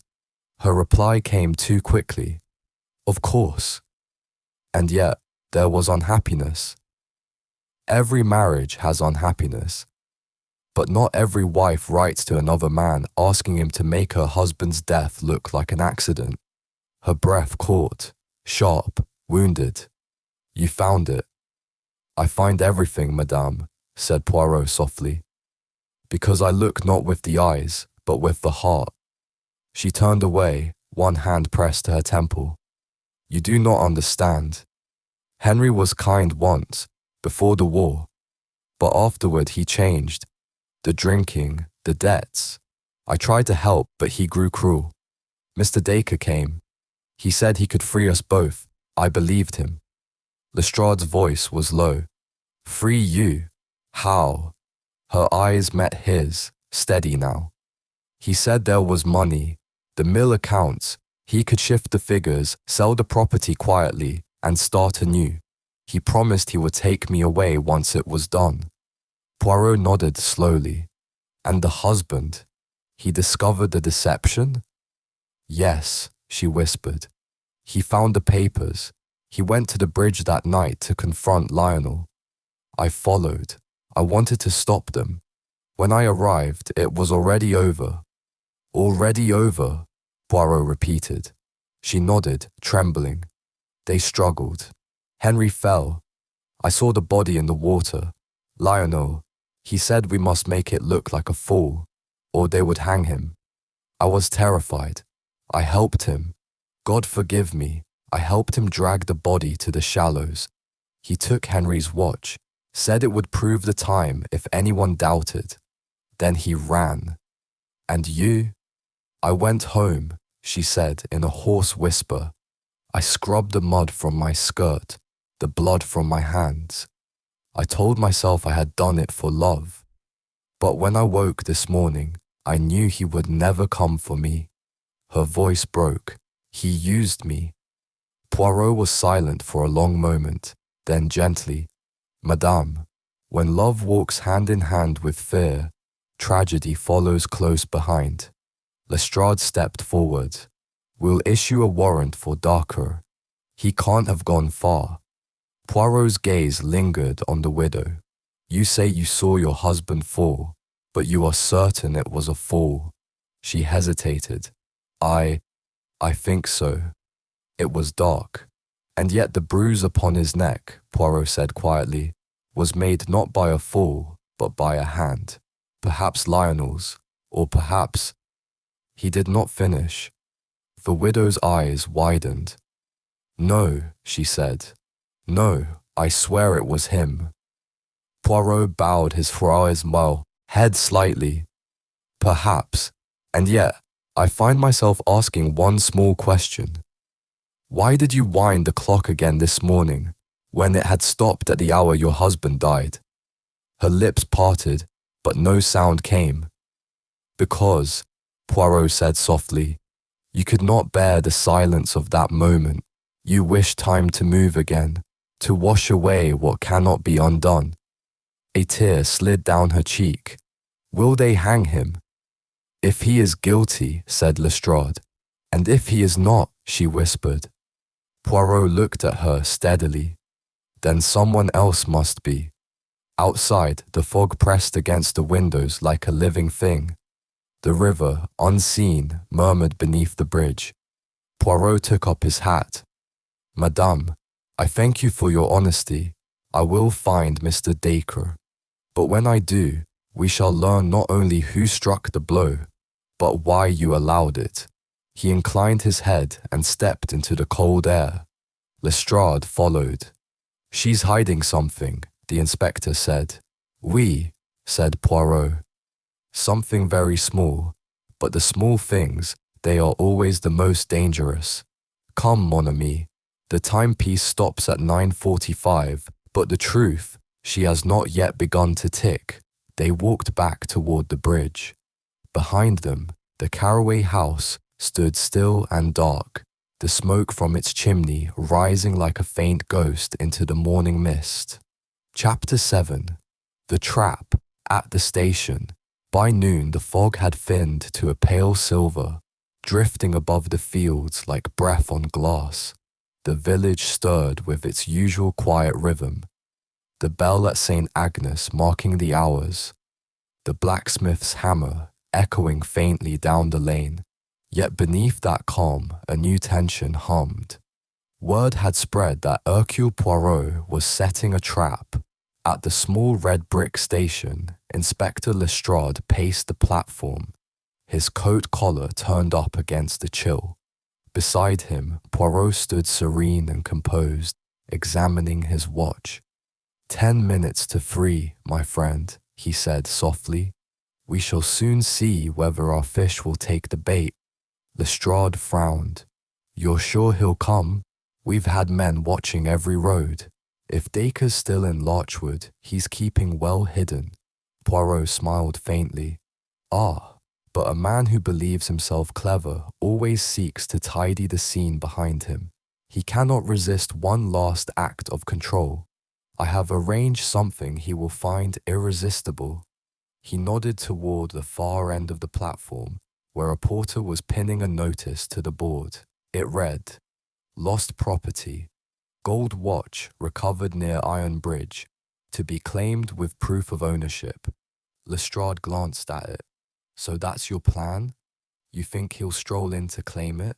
S1: Her reply came too quickly. Of course. And yet, there was unhappiness. Every marriage has unhappiness. But not every wife writes to another man asking him to make her husband's death look like an accident. Her breath caught, sharp, wounded. You found it. I find everything, madame, said Poirot softly. Because I look not with the eyes, but with the heart. She turned away, one hand pressed to her temple. You do not understand. Henry was kind once, before the war. But afterward he changed. The drinking, the debts. I tried to help, but he grew cruel. Mr. Dacre came. He said he could free us both. I believed him. Lestrade's voice was low. Free you? How? Her eyes met his, steady now. He said there was money, the mill accounts. He could shift the figures, sell the property quietly, and start anew. He promised he would take me away once it was done. Poirot nodded slowly. And the husband? He discovered the deception? Yes, she whispered. He found the papers. He went to the bridge that night to confront Lionel. I followed. I wanted to stop them. When I arrived, it was already over. Already over, Poirot repeated. She nodded, trembling. They struggled. Henry fell. I saw the body in the water. Lionel, he said we must make it look like a fall, or they would hang him. I was terrified. I helped him. God forgive me. I helped him drag the body to the shallows. He took Henry's watch, said it would prove the time if anyone doubted. Then he ran. And you? I went home, she said in a hoarse whisper. I scrubbed the mud from my skirt, the blood from my hands. I told myself I had done it for love. But when I woke this morning, I knew he would never come for me. Her voice broke. He used me. Poirot was silent for a long moment, then gently, Madame, when love walks hand in hand with fear, tragedy follows close behind. Lestrade stepped forward. We'll issue a warrant for Dacre. He can't have gone far. Poirot's gaze lingered on the widow. You say you saw your husband fall, but you are certain it was a fall. She hesitated. I think so. It was dark. And yet the bruise upon his neck, Poirot said quietly, was made not by a fall, but by a hand. Perhaps Lionel's, or perhaps... He did not finish. The widow's eyes widened. No, she said. No, I swear it was him. Poirot bowed his head slightly. Perhaps, and yet, I find myself asking one small question. Why did you wind the clock again this morning, when it had stopped at the hour your husband died? Her lips parted, but no sound came. Because, Poirot said softly, you could not bear the silence of that moment. You wished time to move again, to wash away what cannot be undone. A tear slid down her cheek. Will they hang him? If he is guilty, said Lestrade. And if he is not, she whispered. Poirot looked at her steadily. Then someone else must be. Outside, the fog pressed against the windows like a living thing. The river, unseen, murmured beneath the bridge. Poirot took up his hat. Madame, I thank you for your honesty. I will find Mr. Dacre. But when I do, we shall learn not only who struck the blow, but why you allowed it. He inclined his head and stepped into the cold air. Lestrade followed. She's hiding something, the inspector said. Oui, said Poirot. Something very small, but the small things, they are always the most dangerous. Come, mon ami. The timepiece stops at 9:45, but the truth, she has not yet begun to tick. They walked back toward the bridge. Behind them, the Caraway house stood still and dark, the smoke from its chimney rising like a faint ghost into the morning mist. Chapter 7. The Trap. At the station. By noon the fog had thinned to a pale silver, drifting above the fields like breath on glass. The village stirred with its usual quiet rhythm, the bell at St. Agnes marking the hours, the blacksmith's hammer echoing faintly down the lane. Yet beneath that calm, a new tension hummed. Word had spread that Hercule Poirot was setting a trap. At the small red brick station, Inspector Lestrade paced the platform, his coat collar turned up against the chill. Beside him, Poirot stood serene and composed, examining his watch. 10 minutes to 3, my friend, he said softly. We shall soon see whether our fish will take the bait. Lestrade frowned. You're sure he'll come? We've had men watching every road. If Dacre's still in Larchwood, he's keeping well hidden. Poirot smiled faintly. Ah, but a man who believes himself clever always seeks to tidy the scene behind him. He cannot resist one last act of control. I have arranged something he will find irresistible. He nodded toward the far end of the platform, where a porter was pinning a notice to the board. It read, "Lost property. Gold watch recovered near Iron Bridge, to be claimed with proof of ownership." Lestrade glanced at it. So that's your plan? You think he'll stroll in to claim it?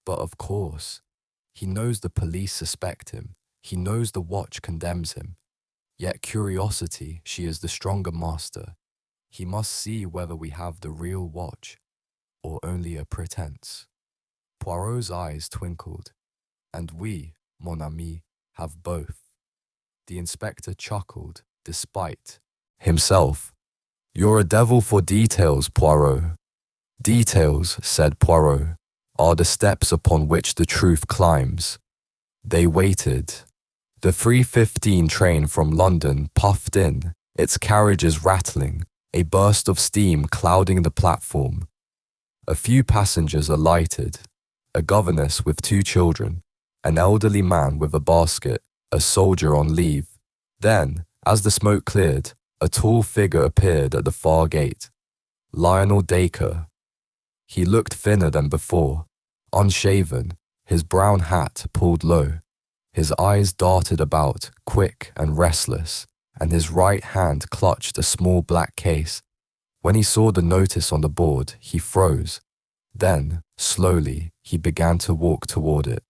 S1: But of course. He knows the police suspect him. He knows the watch condemns him. Yet curiosity, she is the stronger master. He must see whether we have the real watch, or only a pretense. Poirot's eyes twinkled. And we, mon ami, have both. The inspector chuckled, despite himself. You're a devil for details, Poirot. Details, said Poirot, are the steps upon which the truth climbs. They waited. The 3:15 train from London puffed in, its carriages rattling, a burst of steam clouding the platform. A few passengers alighted, a governess with 2 children, an elderly man with a basket, a soldier on leave. Then, as the smoke cleared, a tall figure appeared at the far gate. Lionel Dacre. He looked thinner than before, unshaven, his brown hat pulled low. His eyes darted about, quick and restless, and his right hand clutched a small black case. When he saw the notice on the board, he froze. Then, slowly, he began to walk toward it.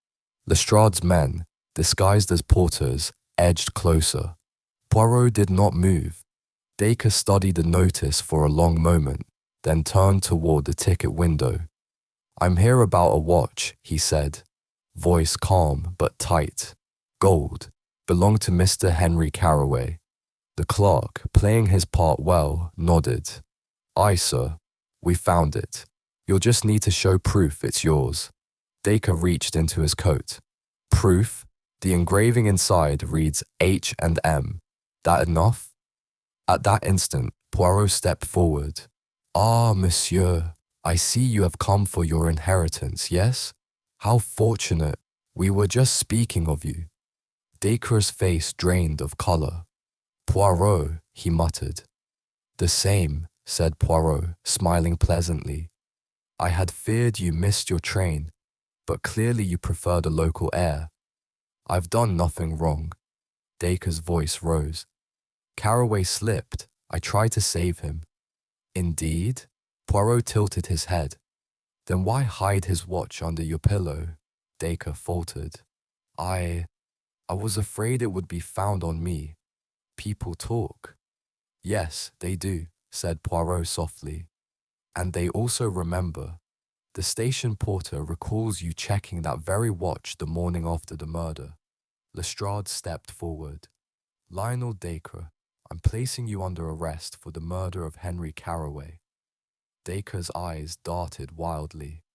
S1: Lestrade's men, disguised as porters, edged closer. Poirot did not move. Dacre studied the notice for a long moment, then turned toward the ticket window. "I'm here about a watch," he said, voice calm but tight. "Gold. Belonged to Mr. Henry Carraway." The clerk, playing his part well, nodded. "Aye, sir. We found it. You'll just need to show proof it's yours." Dacre reached into his coat. "Proof? The engraving inside reads H and M. That enough?" At that instant, Poirot stepped forward. "Ah, monsieur, I see you have come for your inheritance, yes? How fortunate. We were just speaking of you." Dacre's face drained of colour. "Poirot," he muttered. "The same," said Poirot, smiling pleasantly. "I had feared you missed your train, but clearly you prefer the local air." "I've done nothing wrong." Dacre's voice rose. "Carraway slipped. I tried to save him." "Indeed?" Poirot tilted his head. "Then why hide his watch under your pillow?" Dacre faltered. I was afraid it would be found on me. People talk." "Yes, they do," said Poirot softly. "And they also remember. The station porter recalls you checking that very watch the morning after the murder." Lestrade stepped forward. "Lionel Dacre, I'm placing you under arrest for the murder of Henry Carraway." Dacre's eyes darted wildly.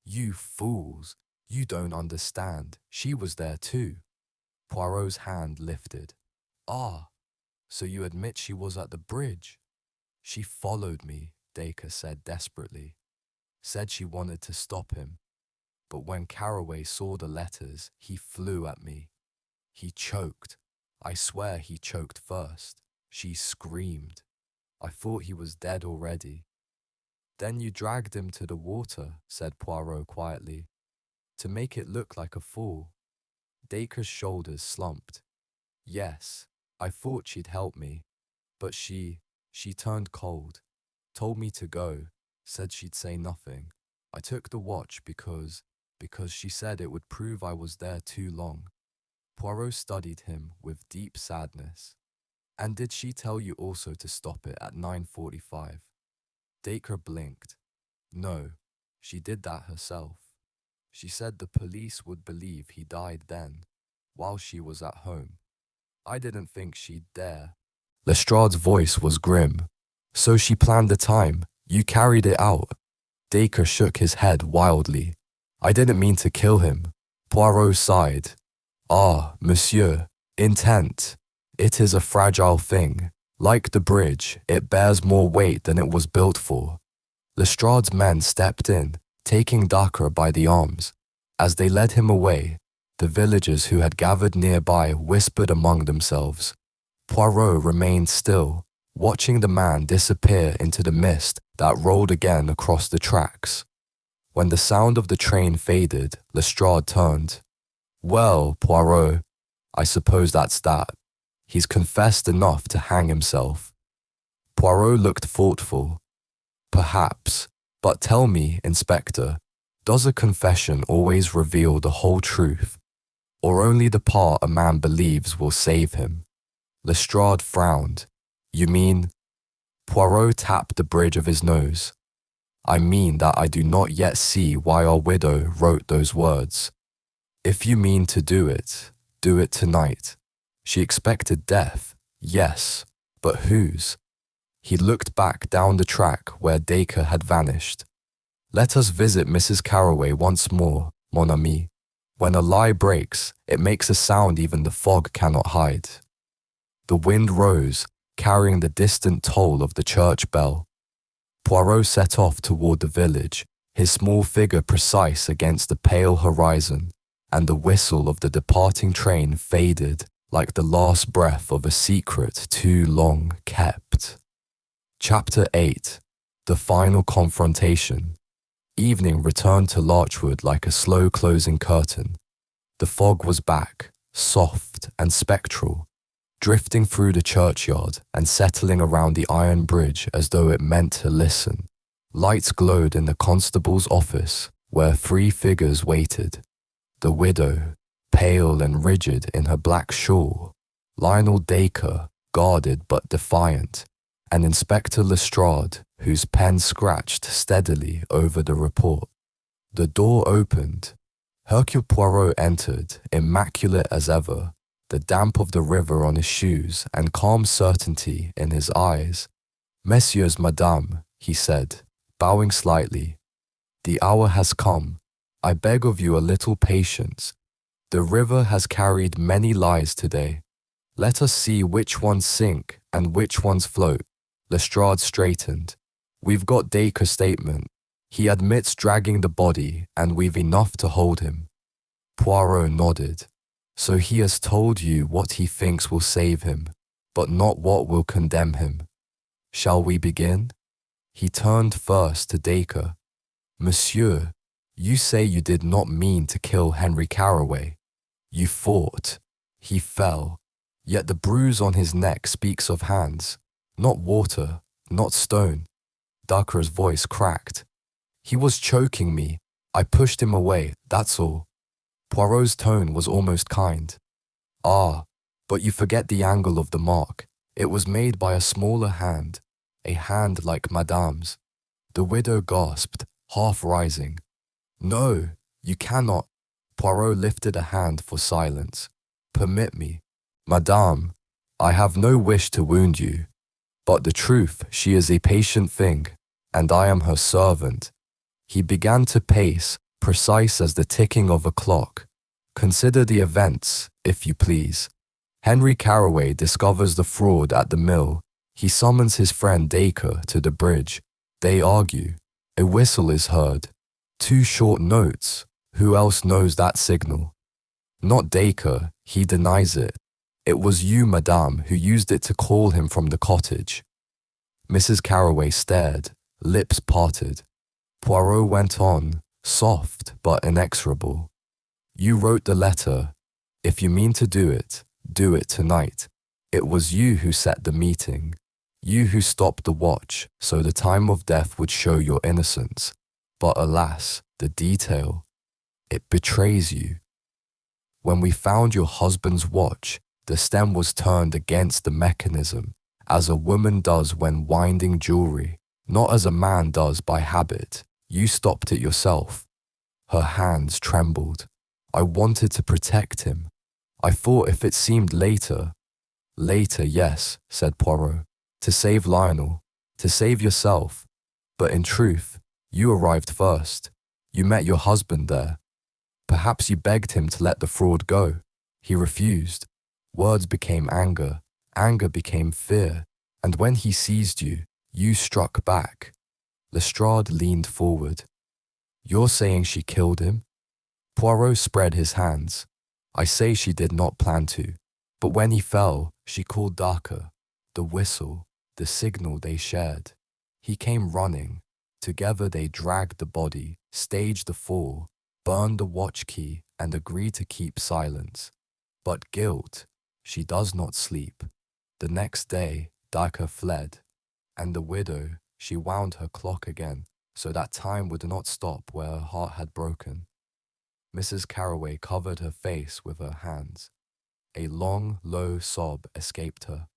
S1: "You fools! You don't understand. She was there too." Poirot's hand lifted. "Ah, so you admit she was at the bridge?" "She followed me," Dacre said desperately. "Said she wanted to stop him. But when Carraway saw the letters, he flew at me. He choked. I swear he choked first. She screamed. I thought he was dead already." "Then you dragged him to the water," said Poirot quietly, "to make it look like a fool." Dacre's shoulders slumped. "Yes, I thought she'd help me, but she turned cold, told me to go, said she'd say nothing. I took the watch because she said it would prove I was there too long." Poirot studied him with deep sadness. "And did she tell you also to stop it at 9:45? Dacre blinked. "No, she did that herself. She said the police would believe he died then, while she was at home. I didn't think she'd dare." Lestrade's voice was grim. "So she planned the time. You carried it out." Dacre shook his head wildly. I didn't mean to kill him. Poirot sighed. Ah, monsieur, intent. It is a fragile thing. Like the bridge, it bears more weight than it was built for. Lestrade's men stepped in, taking Dacre by the arms. As they led him away, the villagers who had gathered nearby whispered among themselves. Poirot remained still, watching the man disappear into the mist that rolled again across the tracks. When the sound of the train faded, Lestrade turned. Well, Poirot, I suppose that's that. He's confessed enough to hang himself. Poirot looked thoughtful. Perhaps, but tell me, Inspector, does a confession always reveal the whole truth, or only the part a man believes will save him? Lestrade frowned. You mean? Poirot tapped the bridge of his nose. I mean that I do not yet see why our widow wrote those words. If you mean to do it tonight. She expected death, yes, but whose? He looked back down the track where Dacre had vanished. Let us visit Mrs. Carroway once more, mon ami. When a lie breaks, it makes a sound even the fog cannot hide. The wind rose, carrying the distant toll of the church bell. Poirot set off toward the village, his small figure precise against the pale horizon, and the whistle of the departing train faded like the last breath of a secret too long kept. Chapter 8. The Final Confrontation. Evening returned to Larchwood like a slow closing curtain. The fog was back, soft and spectral, drifting through the churchyard and settling around the iron bridge as though it meant to listen. Lights glowed in the constable's office, where 3 figures waited. The widow, pale and rigid in her black shawl, Lionel Dacre, guarded but defiant, and Inspector Lestrade, whose pen scratched steadily over the report. The door opened. Hercule Poirot entered, immaculate as ever, the damp of the river on his shoes and calm certainty in his eyes. Messieurs, madame, he said, bowing slightly. The hour has come. I beg of you a little patience. The river has carried many lies today. Let us see which ones sink and which ones float. Lestrade straightened. We've got Dacre's statement. He admits dragging the body, and we've enough to hold him. Poirot nodded. So he has told you what he thinks will save him, but not what will condemn him. Shall we begin? He turned first to Dacre. Monsieur, you say you did not mean to kill Henry Carroway. You fought. He fell. Yet the bruise on his neck speaks of hands, not water, not stone. Dacre's voice cracked. He was choking me. I pushed him away, that's all. Poirot's tone was almost kind. Ah, but you forget the angle of the mark. It was made by a smaller hand, a hand like Madame's. The widow gasped, half rising. No, you cannot. Poirot lifted a hand for silence. Permit me. Madame, I have no wish to wound you. But the truth, she is a patient thing, and I am her servant. He began to pace, precise as the ticking of a clock. Consider the events, if you please. Henry Carroway discovers the fraud at the mill. He summons his friend Dacre to the bridge. They argue. A whistle is heard. 2 short notes. Who else knows that signal? Not Dacre. He denies it. It was you, madame, who used it to call him from the cottage. Mrs. Carroway stared, lips parted. Poirot went on, soft but inexorable. You wrote the letter. If you mean to do it tonight. It was you who set the meeting. You who stopped the watch so the time of death would show your innocence. But alas, the detail. It betrays you. When we found your husband's watch, the stem was turned against the mechanism, as a woman does when winding jewelry, not as a man does by habit. You stopped it yourself. Her hands trembled. I wanted to protect him. I thought if it seemed later. Later, yes, said Poirot. To save Lionel, to save yourself. But in truth, you arrived first. You met your husband there. Perhaps you begged him to let the fraud go. He refused. Words became anger. Anger became fear. And when he seized you, you struck back. Lestrade leaned forward. You're saying she killed him? Poirot spread his hands. I say she did not plan to. But when he fell, she called Dacre, the whistle, the signal they shared. He came running. Together they dragged the body, staged the fall, burned the watch key, and agreed to keep silence. But guilt, she does not sleep. The next day, Dacre fled, and the widow, she wound her clock again, so that time would not stop where her heart had broken. Mrs. Carroway covered her face with her hands. A long, low sob escaped her.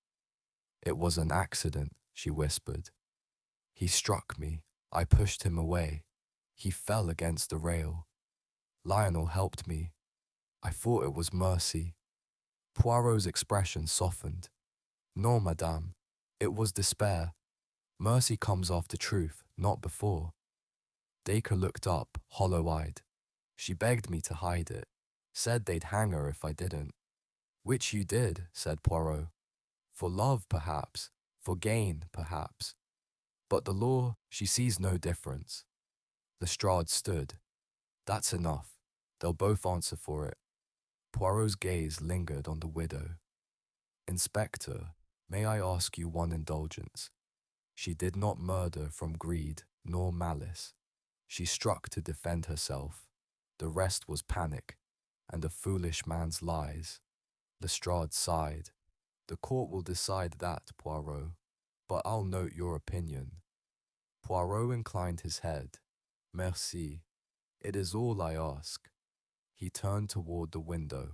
S1: It was an accident, she whispered. He struck me. I pushed him away. He fell against the rail. Lionel helped me. I thought it was mercy. Poirot's expression softened. No, madame. It was despair. Mercy comes after truth, not before. Dacre looked up, hollow-eyed. She begged me to hide it. Said they'd hang her if I didn't. Which you did, said Poirot. For love, perhaps. For gain, perhaps. But the law, she sees no difference. Lestrade stood. That's enough. They'll both answer for it. Poirot's gaze lingered on the widow. Inspector, may I ask you one indulgence? She did not murder from greed nor malice. She struck to defend herself. The rest was panic, and a foolish man's lies. Lestrade sighed. The court will decide that, Poirot, but I'll note your opinion. Poirot inclined his head. Merci. It is all I ask. He turned toward the window.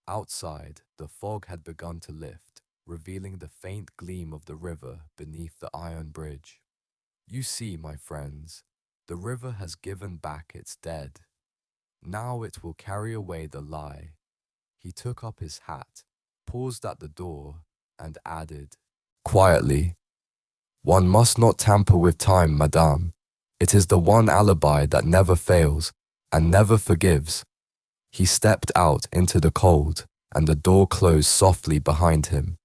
S1: Outside, the fog had begun to lift, revealing the faint gleam of the river beneath the iron bridge. You see, my friends, the river has given back its dead. Now it will carry away the lie. He took up his hat, paused at the door, and added, quietly, one must not tamper with time, madame. It is the one alibi that never fails and never forgives. He stepped out into the cold, and the door closed softly behind him.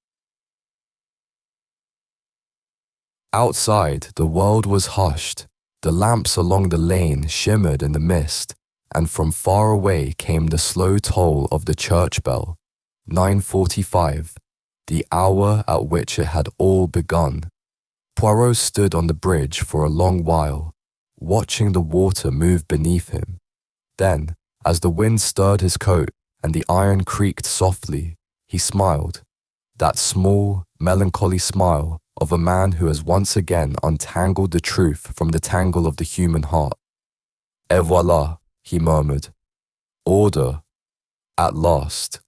S1: Outside, the world was hushed. The lamps along the lane shimmered in the mist, and from far away came the slow toll of the church bell. 9:45, the hour at which it had all begun. Poirot stood on the bridge for a long while, watching the water move beneath him. Then, as the wind stirred his coat and the iron creaked softly, he smiled, that small, melancholy smile of a man who has once again untangled the truth from the tangle of the human heart. Et voilà, he murmured. Order, at last.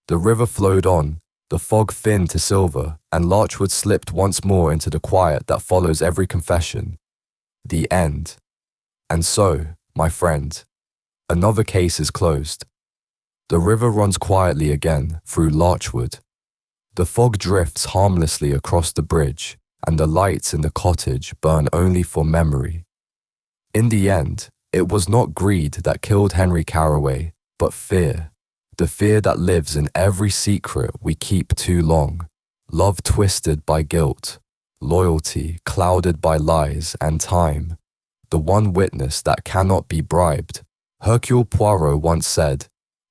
S1: The river flowed on, the fog thinned to silver, and Larchwood slipped once more into the quiet that follows every confession. The end. And so, my friend, another case is closed. The river runs quietly again through Larchwood. The fog drifts harmlessly across the bridge, and the lights in the cottage burn only for memory. In the end, it was not greed that killed Henry Carroway, but fear. The fear that lives in every secret we keep too long. Love twisted by guilt, loyalty clouded by lies and time. The one witness that cannot be bribed. Hercule Poirot once said,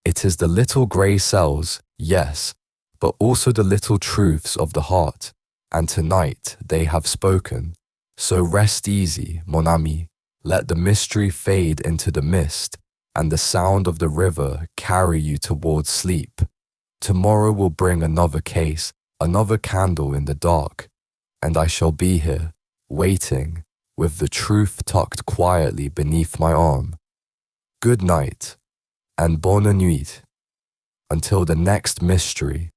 S1: "It is the little grey cells, yes, but also the little truths of the heart, and tonight they have spoken. So rest easy, mon ami. Let the mystery fade into the mist, and the sound of the river carry you towards sleep. Tomorrow will bring another case, another candle in the dark, and I shall be here, waiting, with the truth tucked quietly beneath my arm. Good night, and bonne nuit, until the next mystery."